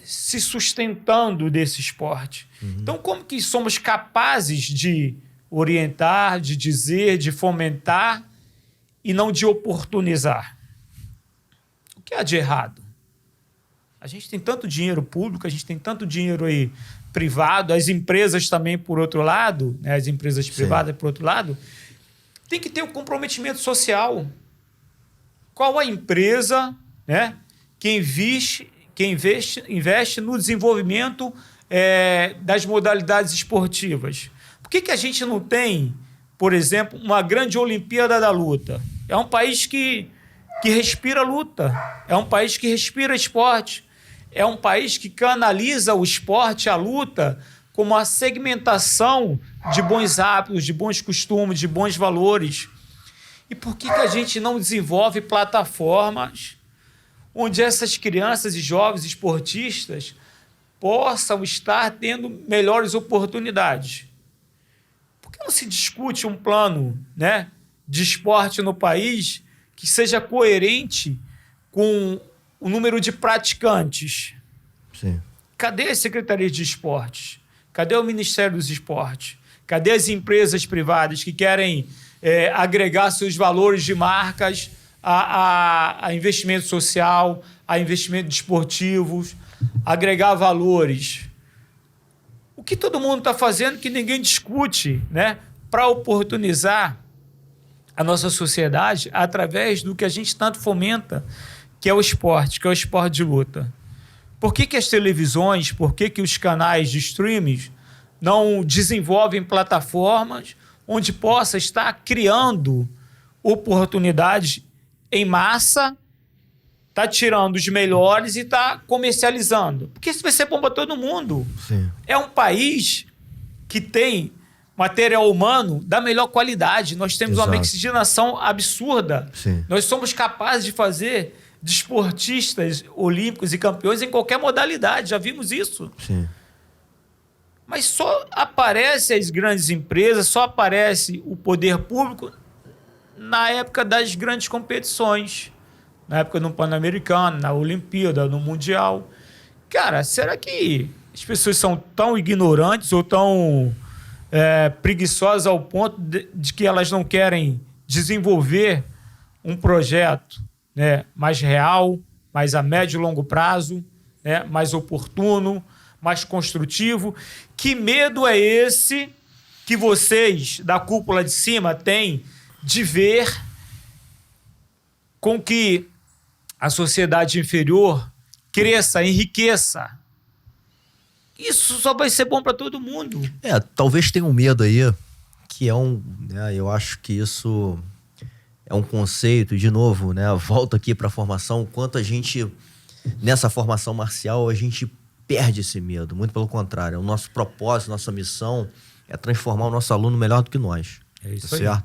se sustentando desse esporte. Então, como que somos capazes de orientar, de dizer, de fomentar e não de oportunizar? O que há de errado? A gente tem tanto dinheiro público, a gente tem tanto dinheiro aí privado, as empresas também, por outro lado, né, as empresas privadas, por outro lado, tem que ter um comprometimento social. Qual a empresa, né, que investe no desenvolvimento das modalidades esportivas? Por que a gente não tem, por exemplo, uma grande Olimpíada da Luta? É um país que respira luta, é um país que respira esporte, é um país que canaliza o esporte, a luta, como a segmentação de bons hábitos, de bons costumes, de bons valores. E por que a gente não desenvolve plataformas onde essas crianças e jovens esportistas possam estar tendo melhores oportunidades? Por que não se discute um plano, né, de esporte no país que seja coerente com o número de praticantes? Sim. Cadê a Secretaria de Esportes? Cadê o Ministério dos Esportes? Cadê as empresas privadas que querem agregar seus valores de marcas a investimento social, a investimento desportivos, agregar valores? O que todo mundo está fazendo que ninguém discute, né, para oportunizar a nossa sociedade através do que a gente tanto fomenta, que é o esporte de luta? Por que as televisões, por que os canais de streaming não desenvolvem plataformas onde possa estar criando oportunidades em massa, está tirando os melhores e está comercializando? Porque isso vai ser bom para todo mundo. Sim. É um país que tem material humano da melhor qualidade. Nós temos uma oxigenação absurda. Sim. Nós somos capazes de fazer desportistas olímpicos e campeões em qualquer modalidade. Já vimos isso. Sim. Mas só aparecem as grandes empresas, só aparece o poder público na época das grandes competições. Na época do Pan-Americano, na Olimpíada, no Mundial. Cara, será que as pessoas são tão ignorantes ou tão preguiçosas ao ponto de que elas não querem desenvolver um projeto, né, mais real, mais a médio e longo prazo, né, mais oportuno, mais construtivo? Que medo é esse que vocês da cúpula de cima têm de ver com que a sociedade inferior cresça, enriqueça? Isso só vai ser bom para todo mundo. Talvez tenha um medo aí, que é eu acho que isso é um conceito, de novo, né? Volto aqui para a formação, o quanto a gente, nessa formação marcial, a gente perde esse medo. Muito pelo contrário, o nosso propósito, nossa missão é transformar o nosso aluno melhor do que nós. É isso tá aí. Certo?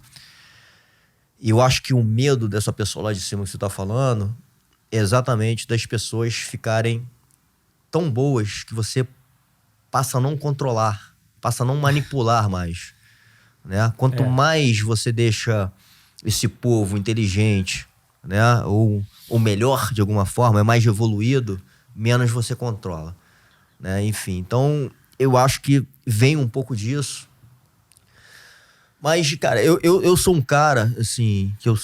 E eu acho que o medo dessa pessoa lá de cima que você está falando é exatamente das pessoas ficarem tão boas que você passa a não controlar, passa a não manipular mais, né? Quanto mais você deixa esse povo inteligente, né, ou melhor de alguma forma, é mais evoluído, menos você controla, né? Enfim, então eu acho que vem um pouco disso. Mas, cara, eu sou um cara, assim, que eu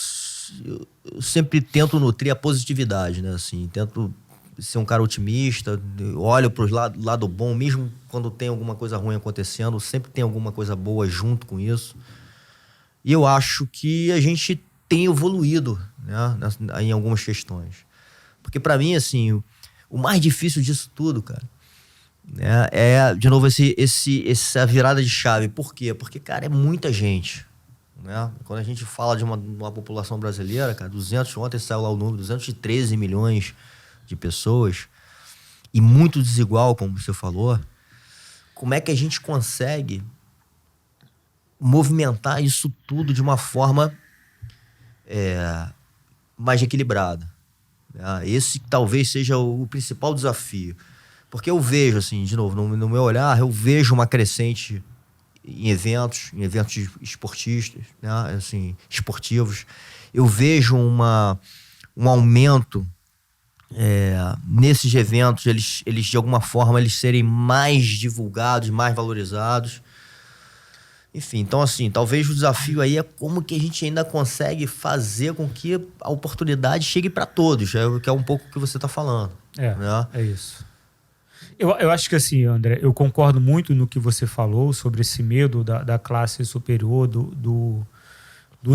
sempre tento nutrir a positividade, né? Assim, tento ser um cara otimista, olho pro lado bom, mesmo quando tem alguma coisa ruim acontecendo, sempre tem alguma coisa boa junto com isso. E eu acho que a gente tem evoluído, né, em algumas questões. Porque para mim, assim, o mais difícil disso tudo, cara, né, é, de novo, essa virada de chave. Por quê? Porque, cara, é muita gente, né? Quando a gente fala de uma população brasileira, cara, ontem saiu lá o número, 213 milhões de pessoas, e muito desigual, como você falou. Como é que a gente consegue movimentar isso tudo de uma forma mais equilibrada, Né? Esse talvez seja o principal desafio. Porque eu vejo, assim, de novo, no meu olhar, eu vejo uma crescente em eventos esportistas, né? Assim, esportivos. Eu vejo um aumento nesses eventos, eles de alguma forma eles serem mais divulgados, mais valorizados. Enfim, então assim, talvez o desafio aí é como que a gente ainda consegue fazer com que a oportunidade chegue para todos, que é um pouco o que você está falando. Né? É isso. Eu acho que assim, André, eu concordo muito no que você falou sobre esse medo da classe superior, do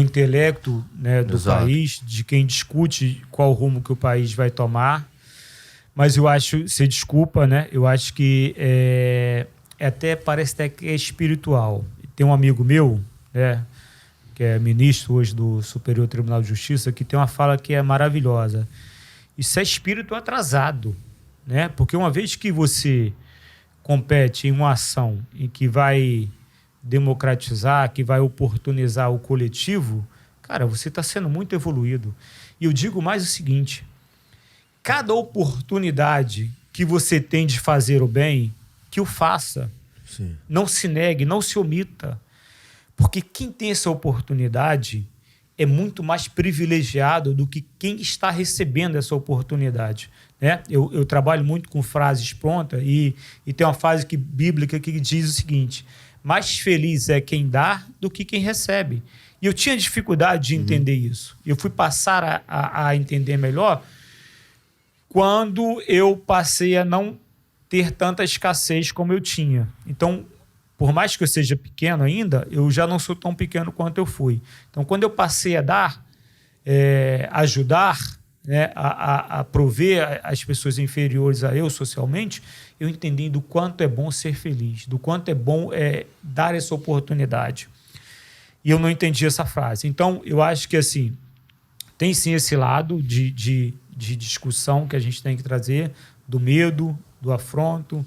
intelecto, né, do Exato. país, de quem discute qual rumo que o país vai tomar. Mas eu acho, você desculpa, né? Eu acho que até parece até que é espiritual. Tem um amigo meu, né, que é ministro hoje do Superior Tribunal de Justiça, que tem uma fala que é maravilhosa. Isso é espírito atrasado, né? Porque uma vez que você compete em uma ação em que vai democratizar, que vai oportunizar o coletivo, cara, você está sendo muito evoluído. E eu digo mais o seguinte: cada oportunidade que você tem de fazer o bem, que o faça. Sim. Não se negue, não se omita. Porque quem tem essa oportunidade é muito mais privilegiado do que quem está recebendo essa oportunidade. Né? Eu trabalho muito com frases prontas e tem uma frase bíblica que diz o seguinte: mais feliz é quem dá do que quem recebe. E eu tinha dificuldade de entender isso. Eu fui passar a entender melhor quando eu passei a não ter tanta escassez como eu tinha. Então, por mais que eu seja pequeno ainda, eu já não sou tão pequeno quanto eu fui. Então, quando eu passei a dar, ajudar, né, a prover as pessoas inferiores a eu socialmente, eu entendi do quanto é bom ser feliz, do quanto é bom dar essa oportunidade. E eu não entendi essa frase. Então, eu acho que assim, tem sim esse lado de discussão que a gente tem que trazer, do medo, do afronto,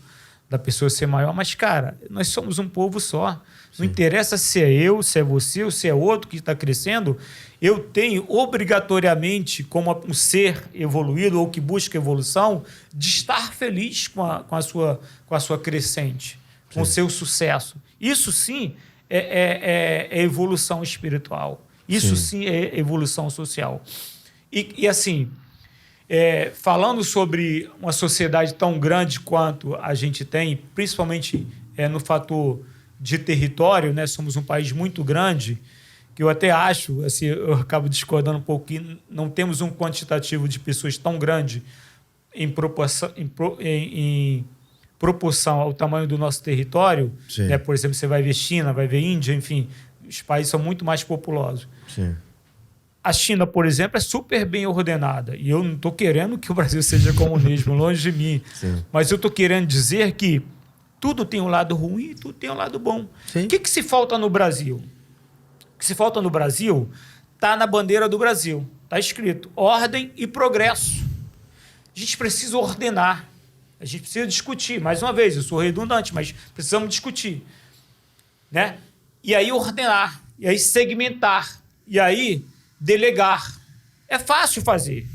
da pessoa ser maior. Mas, cara, nós somos um povo só. Não interessa se é eu, se é você ou se é outro que está crescendo. Eu tenho obrigatoriamente, como um ser evoluído ou que busca evolução, de estar feliz com a sua crescente, com o seu sucesso. Isso sim é evolução espiritual. Isso sim é evolução social. E assim, falando sobre uma sociedade tão grande quanto a gente tem, principalmente no fator de território, né? Somos um país muito grande, que eu até acho, assim, eu acabo discordando um pouco, que não temos um quantitativo de pessoas tão grande em proporção ao tamanho do nosso território. Né? Por exemplo, você vai ver China, vai ver Índia, enfim, os países são muito mais populosos. Sim. A China, por exemplo, é super bem ordenada. E eu não estou querendo que o Brasil seja comunismo, longe de mim. Sim. Mas eu estou querendo dizer que tudo tem um lado ruim e tudo tem um lado bom. O que se falta no Brasil? O que se falta no Brasil está na bandeira do Brasil. Está escrito ordem e progresso. A gente precisa ordenar. A gente precisa discutir. Mais uma vez, eu sou redundante, mas precisamos discutir. Né? E aí ordenar. E aí segmentar. E aí delegar. É fácil fazer,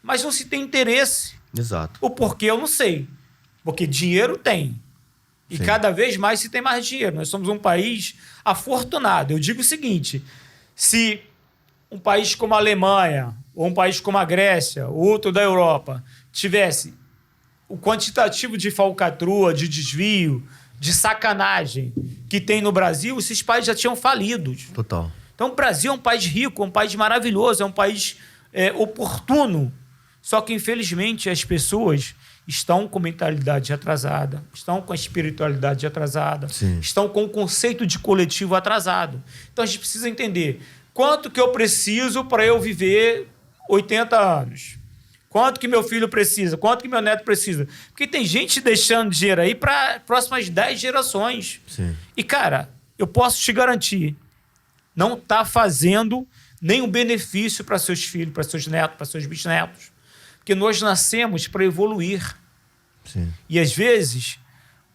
mas não se tem interesse. Exato. O porquê eu não sei. Porque dinheiro tem. E cada vez mais se tem mais dinheiro. Nós somos um país afortunado. Eu digo o seguinte: se um país como a Alemanha, ou um país como a Grécia, ou outro da Europa, tivesse o quantitativo de falcatrua, de desvio, de sacanagem que tem no Brasil, esses países já tinham falido. Total. Então, o Brasil é um país rico, é um país maravilhoso, é um país oportuno. Só que, infelizmente, as pessoas estão com mentalidade atrasada, estão com a espiritualidade atrasada, estão com o conceito de coletivo atrasado. Então, a gente precisa entender quanto que eu preciso para eu viver 80 anos. Quanto que meu filho precisa, quanto que meu neto precisa. Porque tem gente deixando dinheiro aí para próximas 10 gerações. Sim. E, cara, eu posso te garantir, não está fazendo nenhum benefício para seus filhos, para seus netos, para seus bisnetos. Porque nós nascemos para evoluir. Sim. E, às vezes,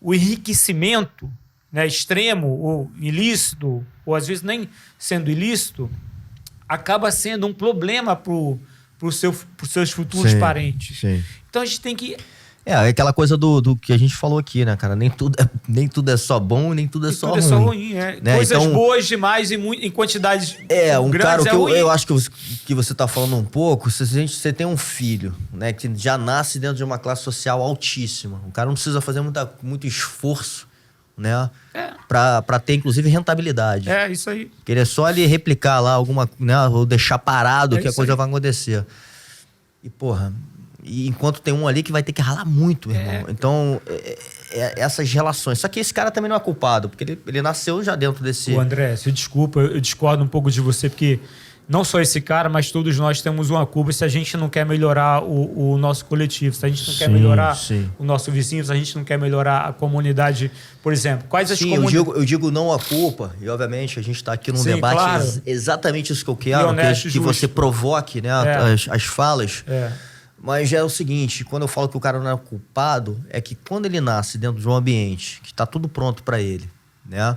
o enriquecimento, né, extremo ou ilícito, ou às vezes nem sendo ilícito, acaba sendo um problema para pros seus futuros Sim, parentes. sim. Então a gente tem que... É aquela coisa do que a gente falou aqui, né, cara? Nem tudo é só bom, nem tudo é só ruim. Tudo é só ruim, é. Né? Coisas então, boas demais em quantidades um grandes cara, o que ruim. eu acho que você tá falando um pouco, se você tem um filho, né, que já nasce dentro de uma classe social altíssima, o cara não precisa fazer muito esforço, né, pra ter, inclusive, rentabilidade. É, isso aí. Porque ele é só ele replicar lá alguma, né, ou deixar parado que a coisa vai acontecer. E, porra... E enquanto tem um ali que vai ter que ralar muito, meu irmão. Então, essas relações. Só que esse cara também não é culpado, porque ele nasceu já dentro desse... Ô André, se desculpa, eu discordo um pouco de você, porque não só esse cara, mas todos nós temos uma culpa se a gente não quer melhorar o nosso coletivo, se a gente não quer melhorar o nosso vizinho, se a gente não quer melhorar a comunidade, por exemplo. Quais as comunidades... eu digo não a culpa, e obviamente a gente está aqui num debate, claro. Exatamente isso que eu quero, honesto, que você provoque, né, as falas. Mas é o seguinte, quando eu falo que o cara não é culpado, é que quando ele nasce dentro de um ambiente que está tudo pronto para ele, né?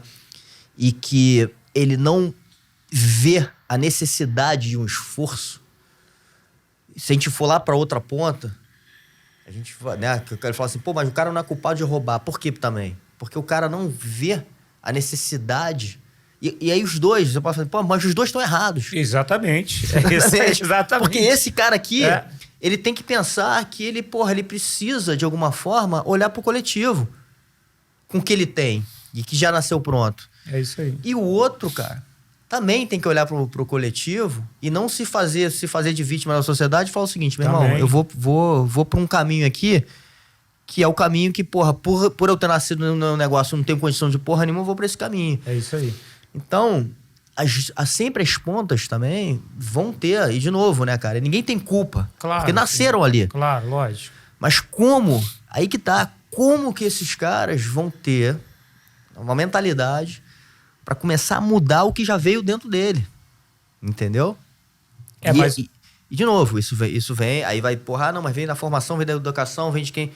E que ele não vê a necessidade de um esforço, se a gente for lá para outra ponta, a gente, né, eu quero falar assim, pô, mas o cara não é culpado de roubar. Por quê também? Porque o cara não vê a necessidade. E aí os dois, você pode falar, pô, mas os dois estão errados. Exatamente. Exatamente. Porque esse cara aqui... Ele tem que pensar que ele precisa, de alguma forma, olhar pro coletivo com o que ele tem e que já nasceu pronto. É isso aí. E o outro, cara, também tem que olhar pro coletivo e não se fazer de vítima da sociedade e falar o seguinte, meu irmão, eu vou pra um caminho aqui que é o caminho que, porra, por eu ter nascido no negócio, eu não tenho condição de porra nenhuma, eu vou pra esse caminho. É isso aí. Então... sempre as pontas também vão ter, e de novo, né, cara? Ninguém tem culpa. Claro. Porque nasceram ali. Claro, lógico. Mas como? Aí que tá. Como que esses caras vão ter uma mentalidade pra começar a mudar o que já veio dentro dele? Entendeu? E, de novo, isso vem, aí vai, porra, não, mas vem da formação, vem da educação, vem de quem?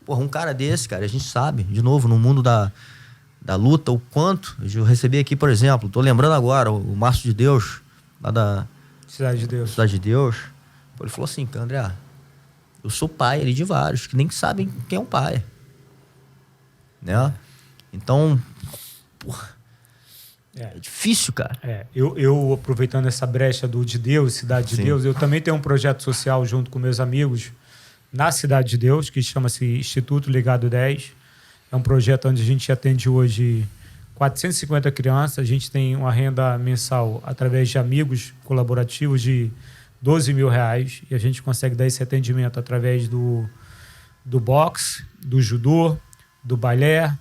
Porra, um cara desse, cara, a gente sabe, de novo, no mundo da luta, o quanto. Eu recebi aqui, por exemplo, tô lembrando agora, o Márcio de Deus, lá da Cidade de Deus. Cidade de Deus. Ele falou assim, André, eu sou pai ali de vários, que nem sabem quem é um pai. Né? Então, porra, é difícil, cara. Eu aproveitando essa brecha de Deus, Cidade de Deus, eu também tenho um projeto social junto com meus amigos na Cidade de Deus, que chama-se Instituto Ligado 10. É um projeto onde a gente atende hoje 450 crianças. A gente tem uma renda mensal através de amigos colaborativos de R$12 mil. E a gente consegue dar esse atendimento através do boxe, do judô, do balé,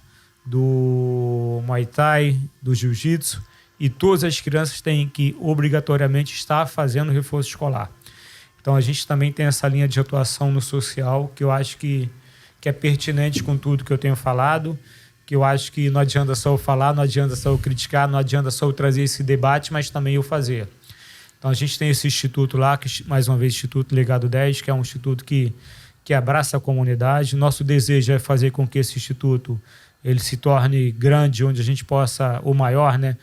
do muay thai, do jiu-jitsu. E todas as crianças têm que obrigatoriamente estar fazendo reforço escolar. Então a gente também tem essa linha de atuação no social, que eu acho que é pertinente com tudo que eu tenho falado, que eu acho que não adianta só eu falar, não adianta só eu criticar, não adianta só eu trazer esse debate, mas também eu fazer. Então a gente tem esse instituto lá, que mais uma vez, Instituto Ligado 10, que é um instituto que abraça a comunidade. Nosso desejo é fazer com que esse instituto ele se torne grande, onde a gente possa, ou maior, né?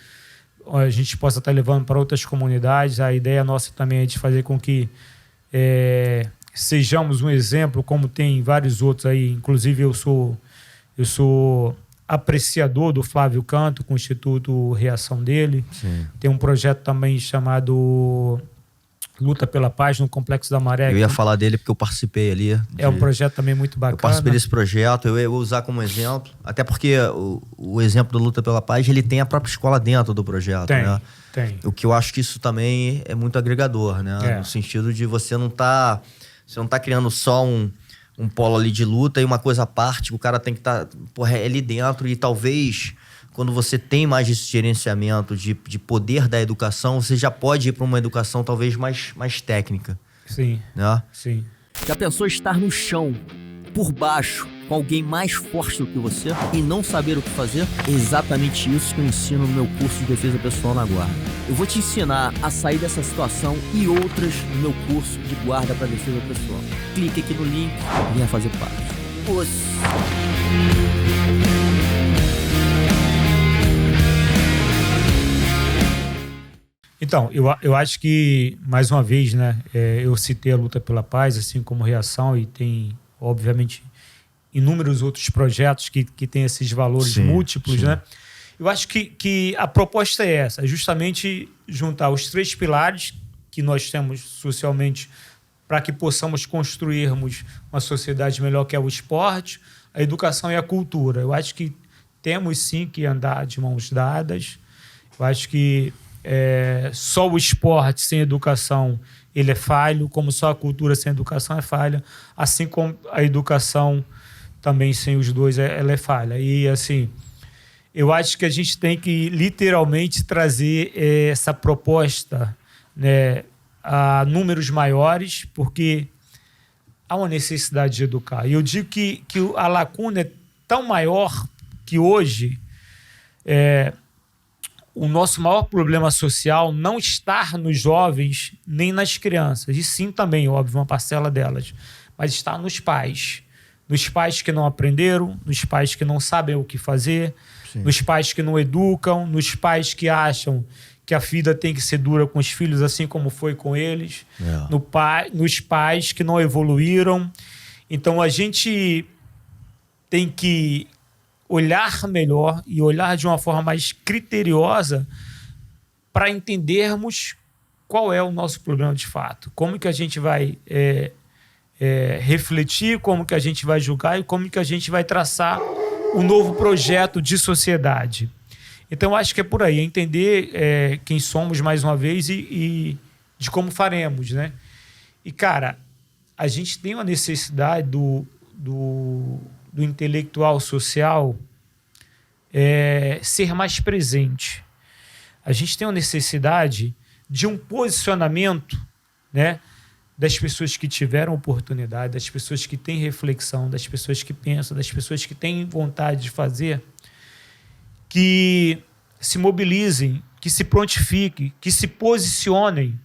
A gente possa estar levando para outras comunidades. A ideia nossa também é de fazer com que sejamos um exemplo, como tem vários outros aí. Inclusive eu sou apreciador do Flávio Canto com o Instituto Reação dele. Sim. Tem um projeto também chamado Luta pela Paz no Complexo da Maré. Eu ia falar dele porque eu participei ali. É um projeto também muito bacana. Eu participei desse projeto, eu ia usar como exemplo, até porque o exemplo do Luta pela Paz, ele tem a própria escola dentro do projeto, né? Tem. O que eu acho que isso também é muito agregador, né? No sentido de você não tá criando só um polo ali de luta e uma coisa à parte, o cara tem que estar ali dentro. E talvez, quando você tem mais esse gerenciamento de poder da educação, você já pode ir para uma educação talvez mais técnica. Sim, né? Sim. Já pensou estar no chão, por baixo, com alguém mais forte do que você e não saber o que fazer? É exatamente isso que eu ensino no meu curso de defesa pessoal na guarda. Eu vou te ensinar a sair dessa situação e outras no meu curso de guarda para defesa pessoal. Clique aqui no link e venha fazer parte. Então, eu acho que, mais uma vez, né, eu citei a Luta pela Paz, assim como reação, e tem, obviamente, inúmeros outros projetos que têm esses valores múltiplos, né? Eu acho que a proposta é essa, é justamente juntar os 3 pilares que nós temos socialmente para que possamos construirmos uma sociedade melhor, que é o esporte, a educação e a cultura. Eu acho que temos sim que andar de mãos dadas. Eu acho que só o esporte sem educação ele é falho, como só a cultura sem educação é falha, assim como a educação também sem os dois ela é falha. E assim, eu acho que a gente tem que literalmente trazer essa proposta, né, a números maiores, porque há uma necessidade de educar. E eu digo que a lacuna é tão maior que hoje o nosso maior problema social não está nos jovens nem nas crianças, e sim também, óbvio, uma parcela delas, mas está nos pais. Nos pais que não aprenderam, nos pais que não sabem o que fazer, nos pais que não educam, nos pais que acham que a vida tem que ser dura com os filhos, assim como foi com eles, nos pais que não evoluíram. Então, a gente tem que olhar melhor e olhar de uma forma mais criteriosa para entendermos qual é o nosso problema de fato. Como que a gente vai refletir, como que a gente vai julgar e como que a gente vai traçar um novo projeto de sociedade. Então, acho que é por aí, entender quem somos mais uma vez e de como faremos, né? E, cara, a gente tem uma necessidade do intelectual social ser mais presente. A gente tem uma necessidade de um posicionamento, né, das pessoas que tiveram oportunidade, das pessoas que têm reflexão, das pessoas que pensam, das pessoas que têm vontade de fazer, que se mobilizem, que se prontifiquem, que se posicionem.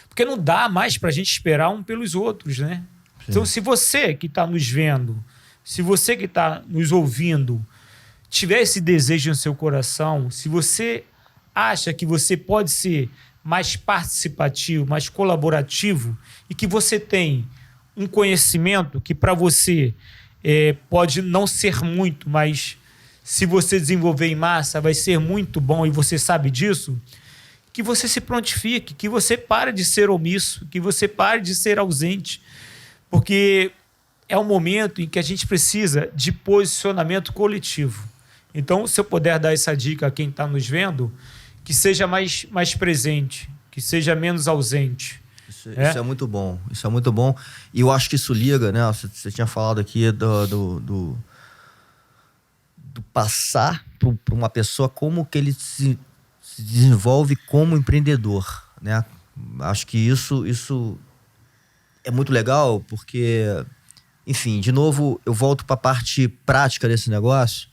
Porque não dá mais para a gente esperar um pelos outros, né? Sim. Então, se você que está nos vendo, se você que está nos ouvindo, tiver esse desejo no seu coração, se você acha que você pode ser mais participativo, mais colaborativo e que você tem um conhecimento que para você pode não ser muito, mas se você desenvolver em massa vai ser muito bom e você sabe disso, que você se prontifique, que você pare de ser omisso, que você pare de ser ausente, porque é um momento em que a gente precisa de posicionamento coletivo. Então, se eu puder dar essa dica a quem está nos vendo, que seja mais presente, que seja menos ausente. Isso é muito bom. Isso é muito bom. E eu acho que isso liga, né? Você tinha falado aqui do passar para uma pessoa como que ele se desenvolve como empreendedor, né? Acho que isso é muito legal porque, enfim, de novo, eu volto para a parte prática desse negócio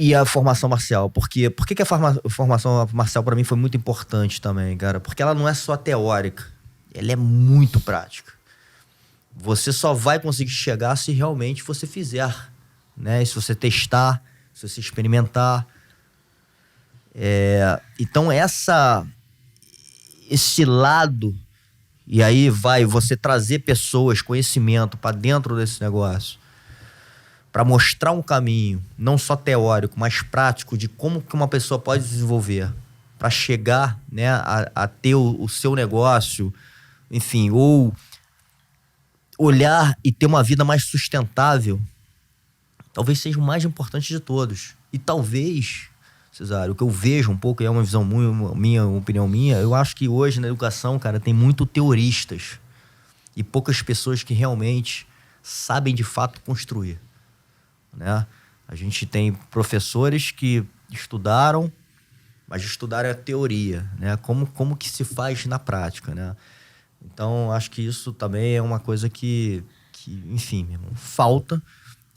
e a formação marcial. Por que a formação marcial para mim foi muito importante também, cara? Porque ela não é só teórica, ela é muito prática. Você só vai conseguir chegar se realmente você fizer, né? Se você testar, se você experimentar. Então esse lado, e aí vai você trazer pessoas, conhecimento para dentro desse negócio, para mostrar um caminho, não só teórico, mas prático, de como que uma pessoa pode desenvolver para chegar, né, a ter o seu negócio, enfim, ou olhar e ter uma vida mais sustentável, talvez seja o mais importante de todos. E talvez, Cesário, o que eu vejo um pouco, é uma visão minha, uma opinião minha, eu acho que hoje na educação, cara, tem muito teoristas e poucas pessoas que realmente sabem de fato construir, né? A gente tem professores que estudaram, mas estudaram a teoria, né? Como que se faz na prática, né? Então, acho que isso também é uma coisa que enfim, meu irmão, falta.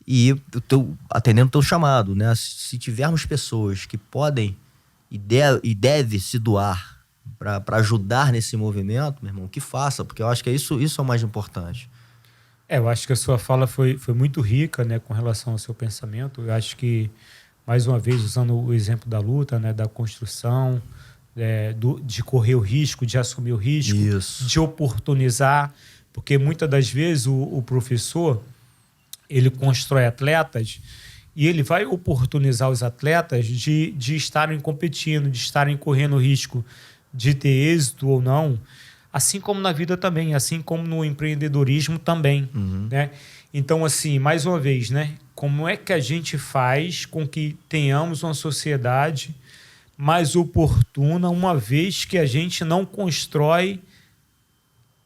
E atendendo o teu chamado, né? Se tivermos pessoas que podem e devem se doar para ajudar nesse movimento, meu irmão, que faça, porque eu acho que isso é o mais importante. Eu acho que a sua fala foi muito rica, né, com relação ao seu pensamento. Eu acho que mais uma vez usando o exemplo da luta, né, da construção, de correr o risco, de assumir o risco, Isso. de oportunizar, porque muitas das vezes o professor, ele constrói atletas e ele vai oportunizar os atletas de estarem competindo, de estarem correndo o risco de ter êxito ou não, assim como na vida também, assim como no empreendedorismo também, né? Então, assim, mais uma vez, né? Como é que a gente faz com que tenhamos uma sociedade mais oportuna, uma vez que a gente não constrói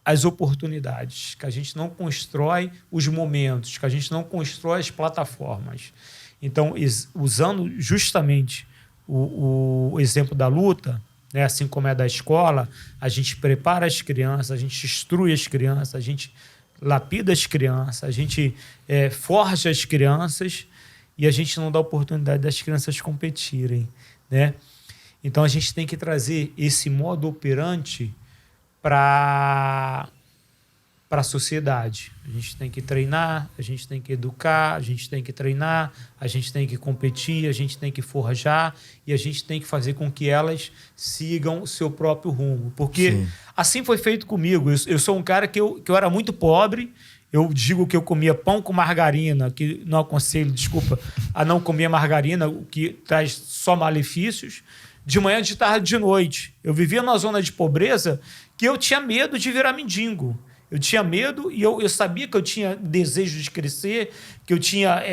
as oportunidades, que a gente não constrói os momentos, que a gente não constrói as plataformas. Então, usando justamente o exemplo da luta, né, assim como é da escola, a gente prepara as crianças, a gente instrui as crianças, a gente lapida as crianças, a gente forja as crianças e a gente não dá oportunidade das crianças competirem, né? Então, a gente tem que trazer esse modo operante para a sociedade. A gente tem que treinar, a gente tem que educar, a gente tem que treinar, a gente tem que competir, a gente tem que forjar e a gente tem que fazer com que elas sigam o seu próprio rumo. Porque Sim. assim foi feito comigo. Eu sou um cara que eu era muito pobre. Eu digo que eu comia pão com margarina, que não aconselho, desculpa, a não comer margarina, o que traz só malefícios. De manhã, de tarde, de noite. Eu vivia numa zona de pobreza que eu tinha medo de virar mendigo. Eu tinha medo e eu sabia que eu tinha desejo de crescer, que eu tinha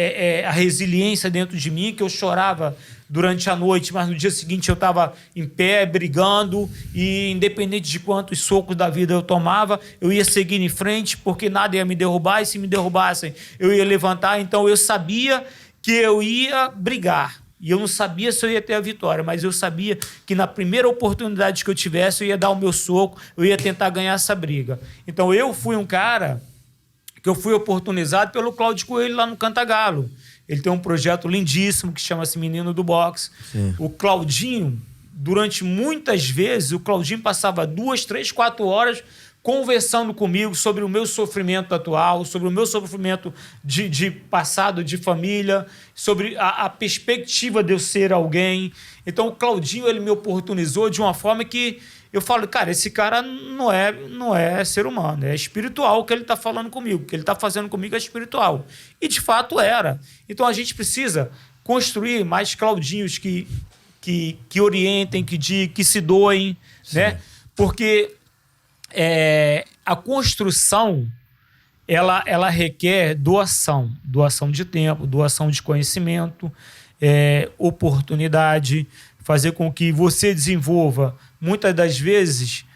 a resiliência dentro de mim, que eu chorava durante a noite, mas no dia seguinte eu estava em pé, brigando, e independente de quantos socos da vida eu tomava, eu ia seguir em frente, porque nada ia me derrubar, e se me derrubassem, eu ia levantar. Então eu sabia que eu ia brigar. E eu não sabia se eu ia ter a vitória, mas eu sabia que na primeira oportunidade que eu tivesse, eu ia dar o meu soco, eu ia tentar ganhar essa briga. Então eu fui um cara que eu fui oportunizado pelo Cláudio Coelho lá no Cantagalo. Ele tem um projeto lindíssimo que chama-se Menino do Boxe. Sim. O Claudinho, durante muitas vezes, o Claudinho passava 2, 3, 4 horas conversando comigo sobre o meu sofrimento atual, sobre o meu sofrimento de passado, de família, sobre a perspectiva de eu ser alguém. Então, o Claudinho, ele me oportunizou de uma forma que eu falo, cara, esse cara não é ser humano, é espiritual o que ele está falando comigo, o que ele está fazendo comigo é espiritual. E, de fato, era. Então, a gente precisa construir mais Claudinhos que orientem, que se doem, né? Porque a construção ela requer doação de tempo, doação de conhecimento, oportunidade, fazer com que você desenvolva, muitas das vezes,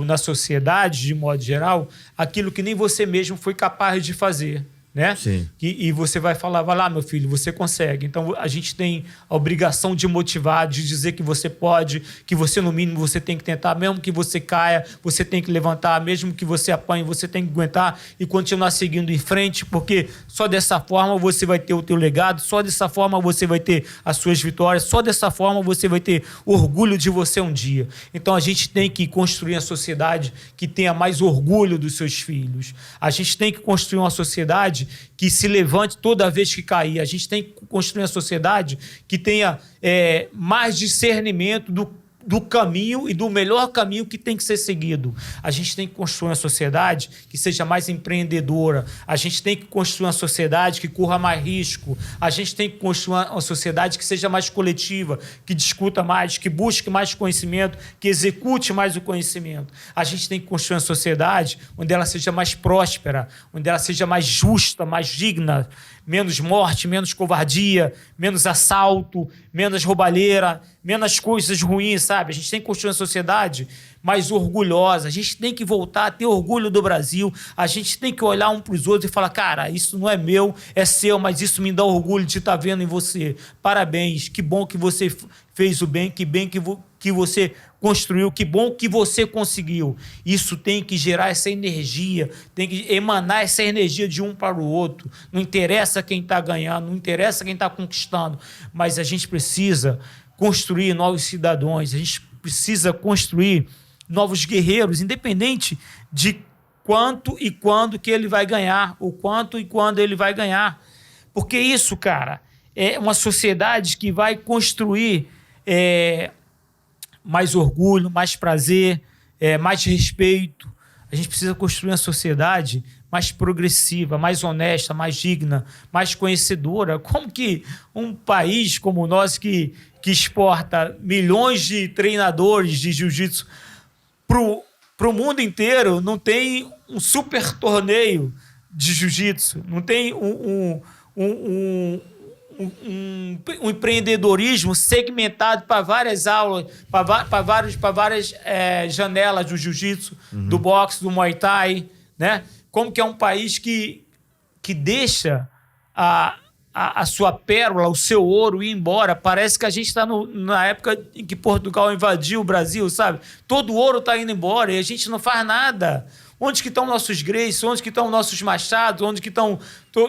na sociedade, de modo geral, aquilo que nem você mesmo foi capaz de fazer. Né? Sim. E você vai falar, vai lá, meu filho, você consegue. Então, a gente tem a obrigação de motivar, de dizer que você pode, que você, no mínimo, você tem que tentar, mesmo que você caia, você tem que levantar, mesmo que você apanhe, você tem que aguentar e continuar seguindo em frente, porque só dessa forma você vai ter o teu legado, só dessa forma você vai ter as suas vitórias, só dessa forma você vai ter orgulho de você um dia. Então, a gente tem que construir uma sociedade que tenha mais orgulho dos seus filhos. A gente tem que construir uma sociedade que se levante toda vez que cair. A gente tem que construir uma sociedade que tenha mais discernimento do caminho e do melhor caminho que tem que ser seguido. A gente tem que construir uma sociedade que seja mais empreendedora. A gente tem que construir uma sociedade que corra mais risco. A gente tem que construir uma sociedade que seja mais coletiva, que discuta mais, que busque mais conhecimento, que execute mais o conhecimento. A gente tem que construir uma sociedade onde ela seja mais próspera, onde ela seja mais justa, mais digna, menos morte, menos covardia, menos assalto, menos roubalheira, menos coisas ruins, sabe? A gente tem que construir uma sociedade mais orgulhosa. A gente tem que voltar a ter orgulho do Brasil. A gente tem que olhar um para os outros e falar, cara, isso não é meu, é seu, mas isso me dá orgulho de estar vendo em você. Parabéns, que bom que você fez o bem, que bem que você construiu, que bom que você conseguiu. Isso tem que gerar essa energia, tem que emanar essa energia de um para o outro. Não interessa quem está ganhando, não interessa quem está conquistando, mas a gente precisa construir novos cidadãos, a gente precisa construir novos guerreiros, independente de quanto e quando que ele vai ganhar, ou quanto e quando ele vai ganhar. Porque isso, cara, uma sociedade que vai construir mais orgulho, mais prazer, mais respeito. A gente precisa construir uma sociedade mais progressiva, mais honesta, mais digna, mais conhecedora. Como que um país como o nosso, que exporta milhões de treinadores de jiu-jitsu para o mundo inteiro, não tem um super torneio de jiu-jitsu, não tem um empreendedorismo segmentado para várias aulas, para várias janelas do jiu-jitsu, do boxe, do muay thai, né? Como que é um país que deixa a sua pérola, o seu ouro ir embora. Parece que a gente está na época em que Portugal invadiu o Brasil, sabe? Todo o ouro está indo embora e a gente não faz nada. Onde que estão nossos Gracie? Onde que estão nossos Machados? Onde que estão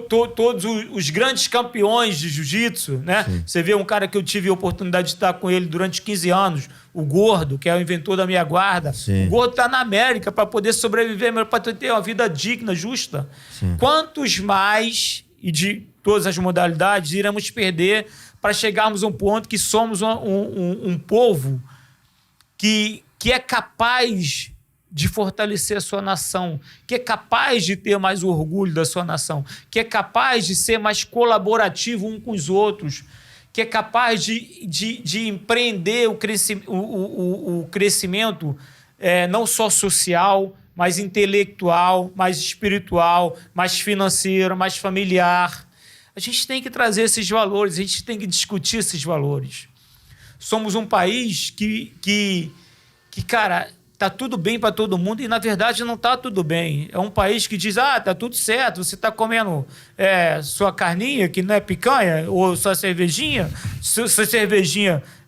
todos os grandes campeões de jiu-jitsu, né? Sim. Você vê um cara que eu tive a oportunidade de estar com ele durante 15 anos, o Gordo, que é o inventor da minha guarda. Sim. O Gordo está na América para poder sobreviver, para ter uma vida digna, justa. Sim. Quantos mais, e de todas as modalidades, iremos perder para chegarmos a um ponto que somos um povo que é capaz de fortalecer a sua nação, que é capaz de ter mais orgulho da sua nação, que é capaz de ser mais colaborativo um com os outros, que é capaz de empreender o crescimento não só social, mas intelectual, mais espiritual, mais financeiro, mais familiar. A gente tem que trazer esses valores, a gente tem que discutir esses valores. Somos um país que cara, tá tudo bem para todo mundo e, na verdade, não tá tudo bem. É um país que diz, tá tudo certo, você tá comendo sua carninha, que não é picanha, ou sua cervejinha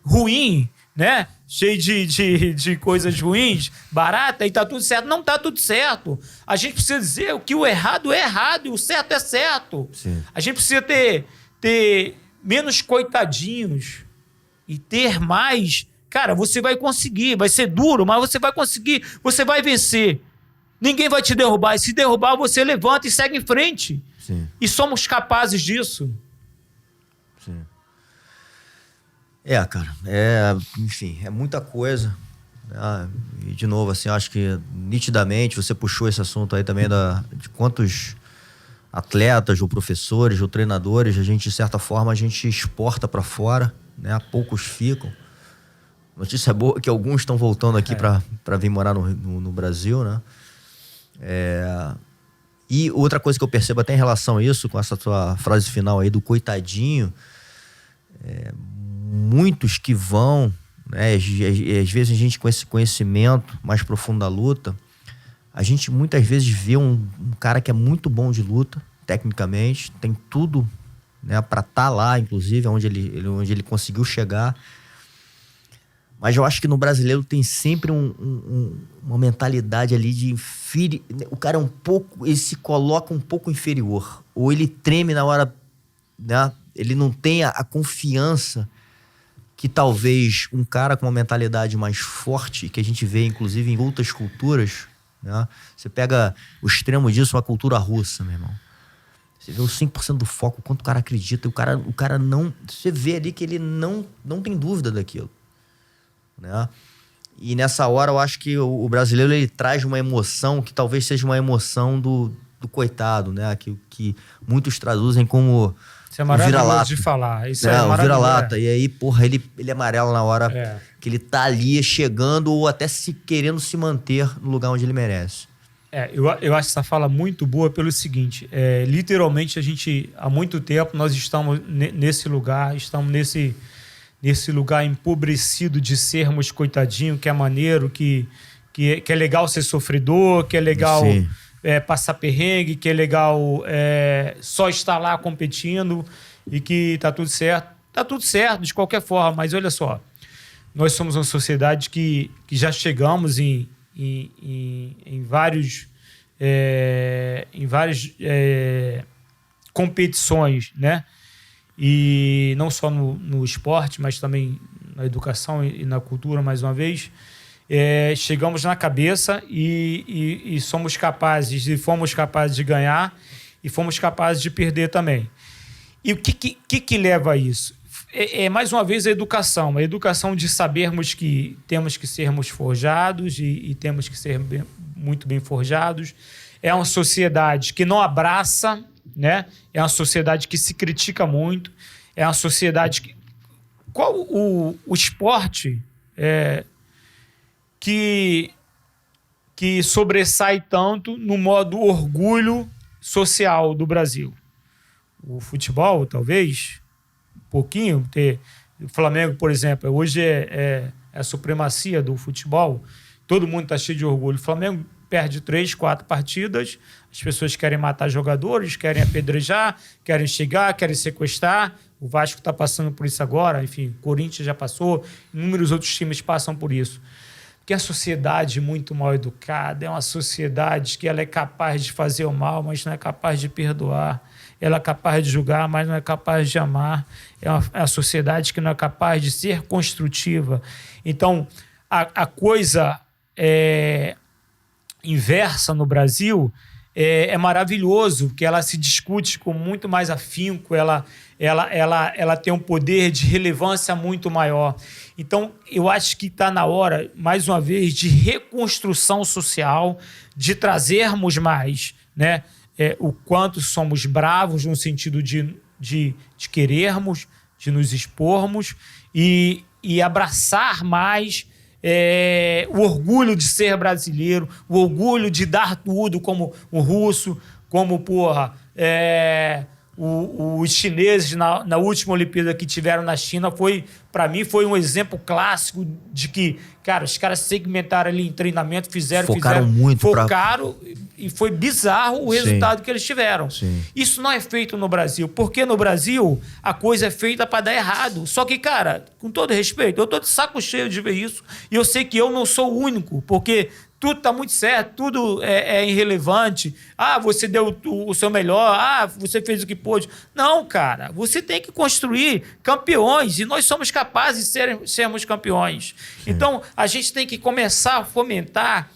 ruim, né? Cheio de coisas ruins, barata, e tá tudo certo. Não tá tudo certo. A gente precisa dizer que o errado é errado e o certo é certo. Sim. A gente precisa ter menos coitadinhos e ter mais... Cara, você vai conseguir, vai ser duro, mas você vai conseguir, você vai vencer. Ninguém vai te derrubar, e se derrubar, você levanta e segue em frente. Sim. E somos capazes disso. Sim. Cara, enfim, é muita coisa. E, de novo, assim, acho que nitidamente você puxou esse assunto aí também de quantos atletas, ou professores, ou treinadores, a gente, de certa forma, a gente exporta para fora, né? Poucos ficam. Notícia boa é que alguns estão voltando aqui para vir morar no Brasil, né? E outra coisa que eu percebo até em relação a isso, com essa tua frase final aí do coitadinho, muitos que vão, né? Às vezes a gente com esse conhecimento mais profundo da luta, a gente muitas vezes vê um cara que é muito bom de luta, tecnicamente, tem tudo, né, para estar lá, inclusive, onde ele conseguiu chegar. Mas eu acho que no brasileiro tem sempre uma mentalidade ali de o cara ele se coloca um pouco inferior. Ou ele treme na hora, né? Ele não tem a confiança que talvez um cara com uma mentalidade mais forte, que a gente vê inclusive em outras culturas, né? Você pega o extremo disso, uma cultura russa, meu irmão. Você vê os 5% do foco, quanto o cara acredita. O cara não... Você vê ali que ele não tem dúvida daquilo. Né? E nessa hora eu acho que o brasileiro ele traz uma emoção que talvez seja uma emoção do coitado, né? Que muitos traduzem como isso é maravilhoso de falar. Isso é o vira-lata. E aí, porra, ele amarela na hora que ele tá ali chegando ou até querendo se manter no lugar onde ele merece. Eu acho essa fala muito boa pelo seguinte, literalmente a gente, há muito tempo, nós estamos nesse lugar, estamos nesse lugar empobrecido de sermos coitadinho, que é maneiro, que é legal ser sofredor, que é legal passar perrengue, que é legal só estar lá competindo e que tá tudo certo. Tá tudo certo, de qualquer forma, mas olha só, nós somos uma sociedade que já chegamos em várias competições, né? E não só no esporte, mas também na educação e na cultura, mais uma vez, chegamos na cabeça e somos capazes, e fomos capazes de ganhar e fomos capazes de perder também. E o que leva a isso? Mais uma vez, a educação de sabermos que temos que sermos forjados e temos que ser muito bem forjados. É uma sociedade que não abraça, né? É uma sociedade que se critica muito. É uma sociedade que... Qual o esporte que sobressai tanto no modo orgulho social do Brasil? O futebol, talvez, um pouquinho. O Flamengo, por exemplo, hoje é a supremacia do futebol. Todo mundo está cheio de orgulho. O Flamengo perde 3, 4 partidas, as pessoas querem matar jogadores, querem apedrejar, querem chegar, querem sequestrar. O Vasco está passando por isso agora, enfim, o Corinthians já passou, inúmeros outros times passam por isso. Porque a sociedade muito mal educada é uma sociedade que ela é capaz de fazer o mal, mas não é capaz de perdoar. Ela é capaz de julgar, mas não é capaz de amar. É uma sociedade que não é capaz de ser construtiva. Então, a coisa inversa no Brasil é maravilhoso, porque ela se discute com muito mais afinco, ela tem um poder de relevância muito maior. Então, eu acho que está na hora, mais uma vez, de reconstrução social, de trazermos mais, né, o quanto somos bravos no sentido de querermos, de nos expormos e abraçar mais o orgulho de ser brasileiro, o orgulho de dar tudo, como o russo, como, os chineses na última Olimpíada que tiveram na China, para mim, foi um exemplo clássico de que, cara, os caras segmentaram ali em treinamento, focaram muito. E foi bizarro o resultado que eles tiveram. Sim. Isso não é feito no Brasil, porque no Brasil a coisa é feita para dar errado. Só que, cara, com todo respeito, eu tô de saco cheio de ver isso e eu sei que eu não sou o único, porque tudo tá muito certo, tudo é irrelevante. Você deu o seu melhor, você fez o que pôde. Não, cara, você tem que construir campeões e nós somos capazes de sermos campeões. Sim. Então, a gente tem que começar a fomentar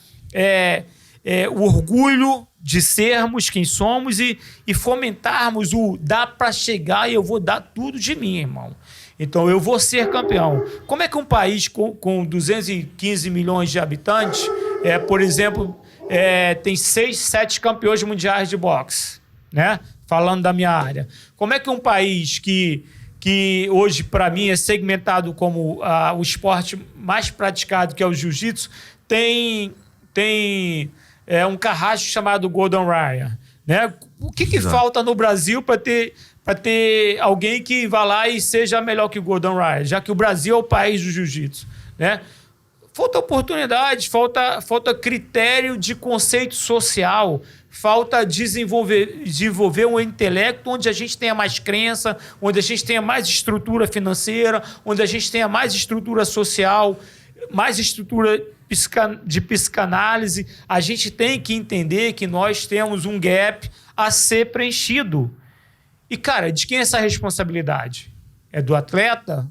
o orgulho de sermos quem somos e fomentarmos o dá para chegar e eu vou dar tudo de mim, irmão. Então, eu vou ser campeão. Como é que um país com 215 milhões de habitantes, por exemplo, tem 6, 7 campeões mundiais de boxe, né? Falando da minha área. Como é que um país que hoje, para mim, é segmentado como o esporte mais praticado, que é o jiu-jitsu, tem um carrasco chamado Gordon Ryan, né? O que falta no Brasil para ter alguém que vá lá e seja melhor que o Gordon Ryan, já que o Brasil é o país do jiu-jitsu, né? Falta oportunidade, falta critério de conceito social, falta desenvolver um intelecto onde a gente tenha mais crença, onde a gente tenha mais estrutura financeira, onde a gente tenha mais estrutura social, mais estrutura de psicanálise. A gente tem que entender que nós temos um gap a ser preenchido. E, cara, de quem é essa responsabilidade? É do atleta?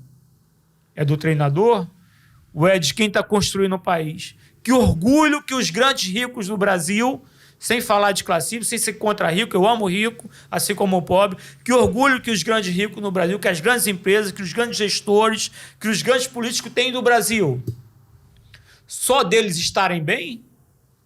É do treinador? Ou é de quem está construindo o país? Que orgulho que os grandes ricos do Brasil, sem falar de classismo, sem ser contra rico, eu amo rico, assim como o pobre, que orgulho que os grandes ricos no Brasil, que as grandes empresas, que os grandes gestores, que os grandes políticos têm do Brasil. Só deles estarem bem?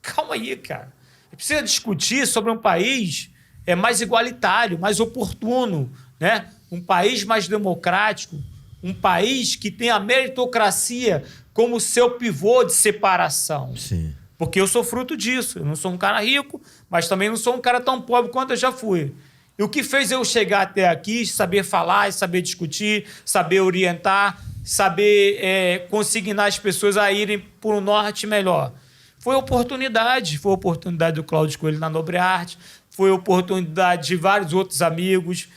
Calma aí, cara. Precisa discutir sobre um país mais igualitário, mais oportuno, né? Um país mais democrático, um país que tem a meritocracia como seu pivô de separação. Sim. Porque eu sou fruto disso. Eu não sou um cara rico, mas também não sou um cara tão pobre quanto eu já fui. E o que fez eu chegar até aqui, saber falar, saber discutir, saber orientar, saber consignar as pessoas a irem por um norte melhor. Foi a oportunidade do Cláudio Coelho na Nobre Arte, foi a oportunidade de vários outros amigos,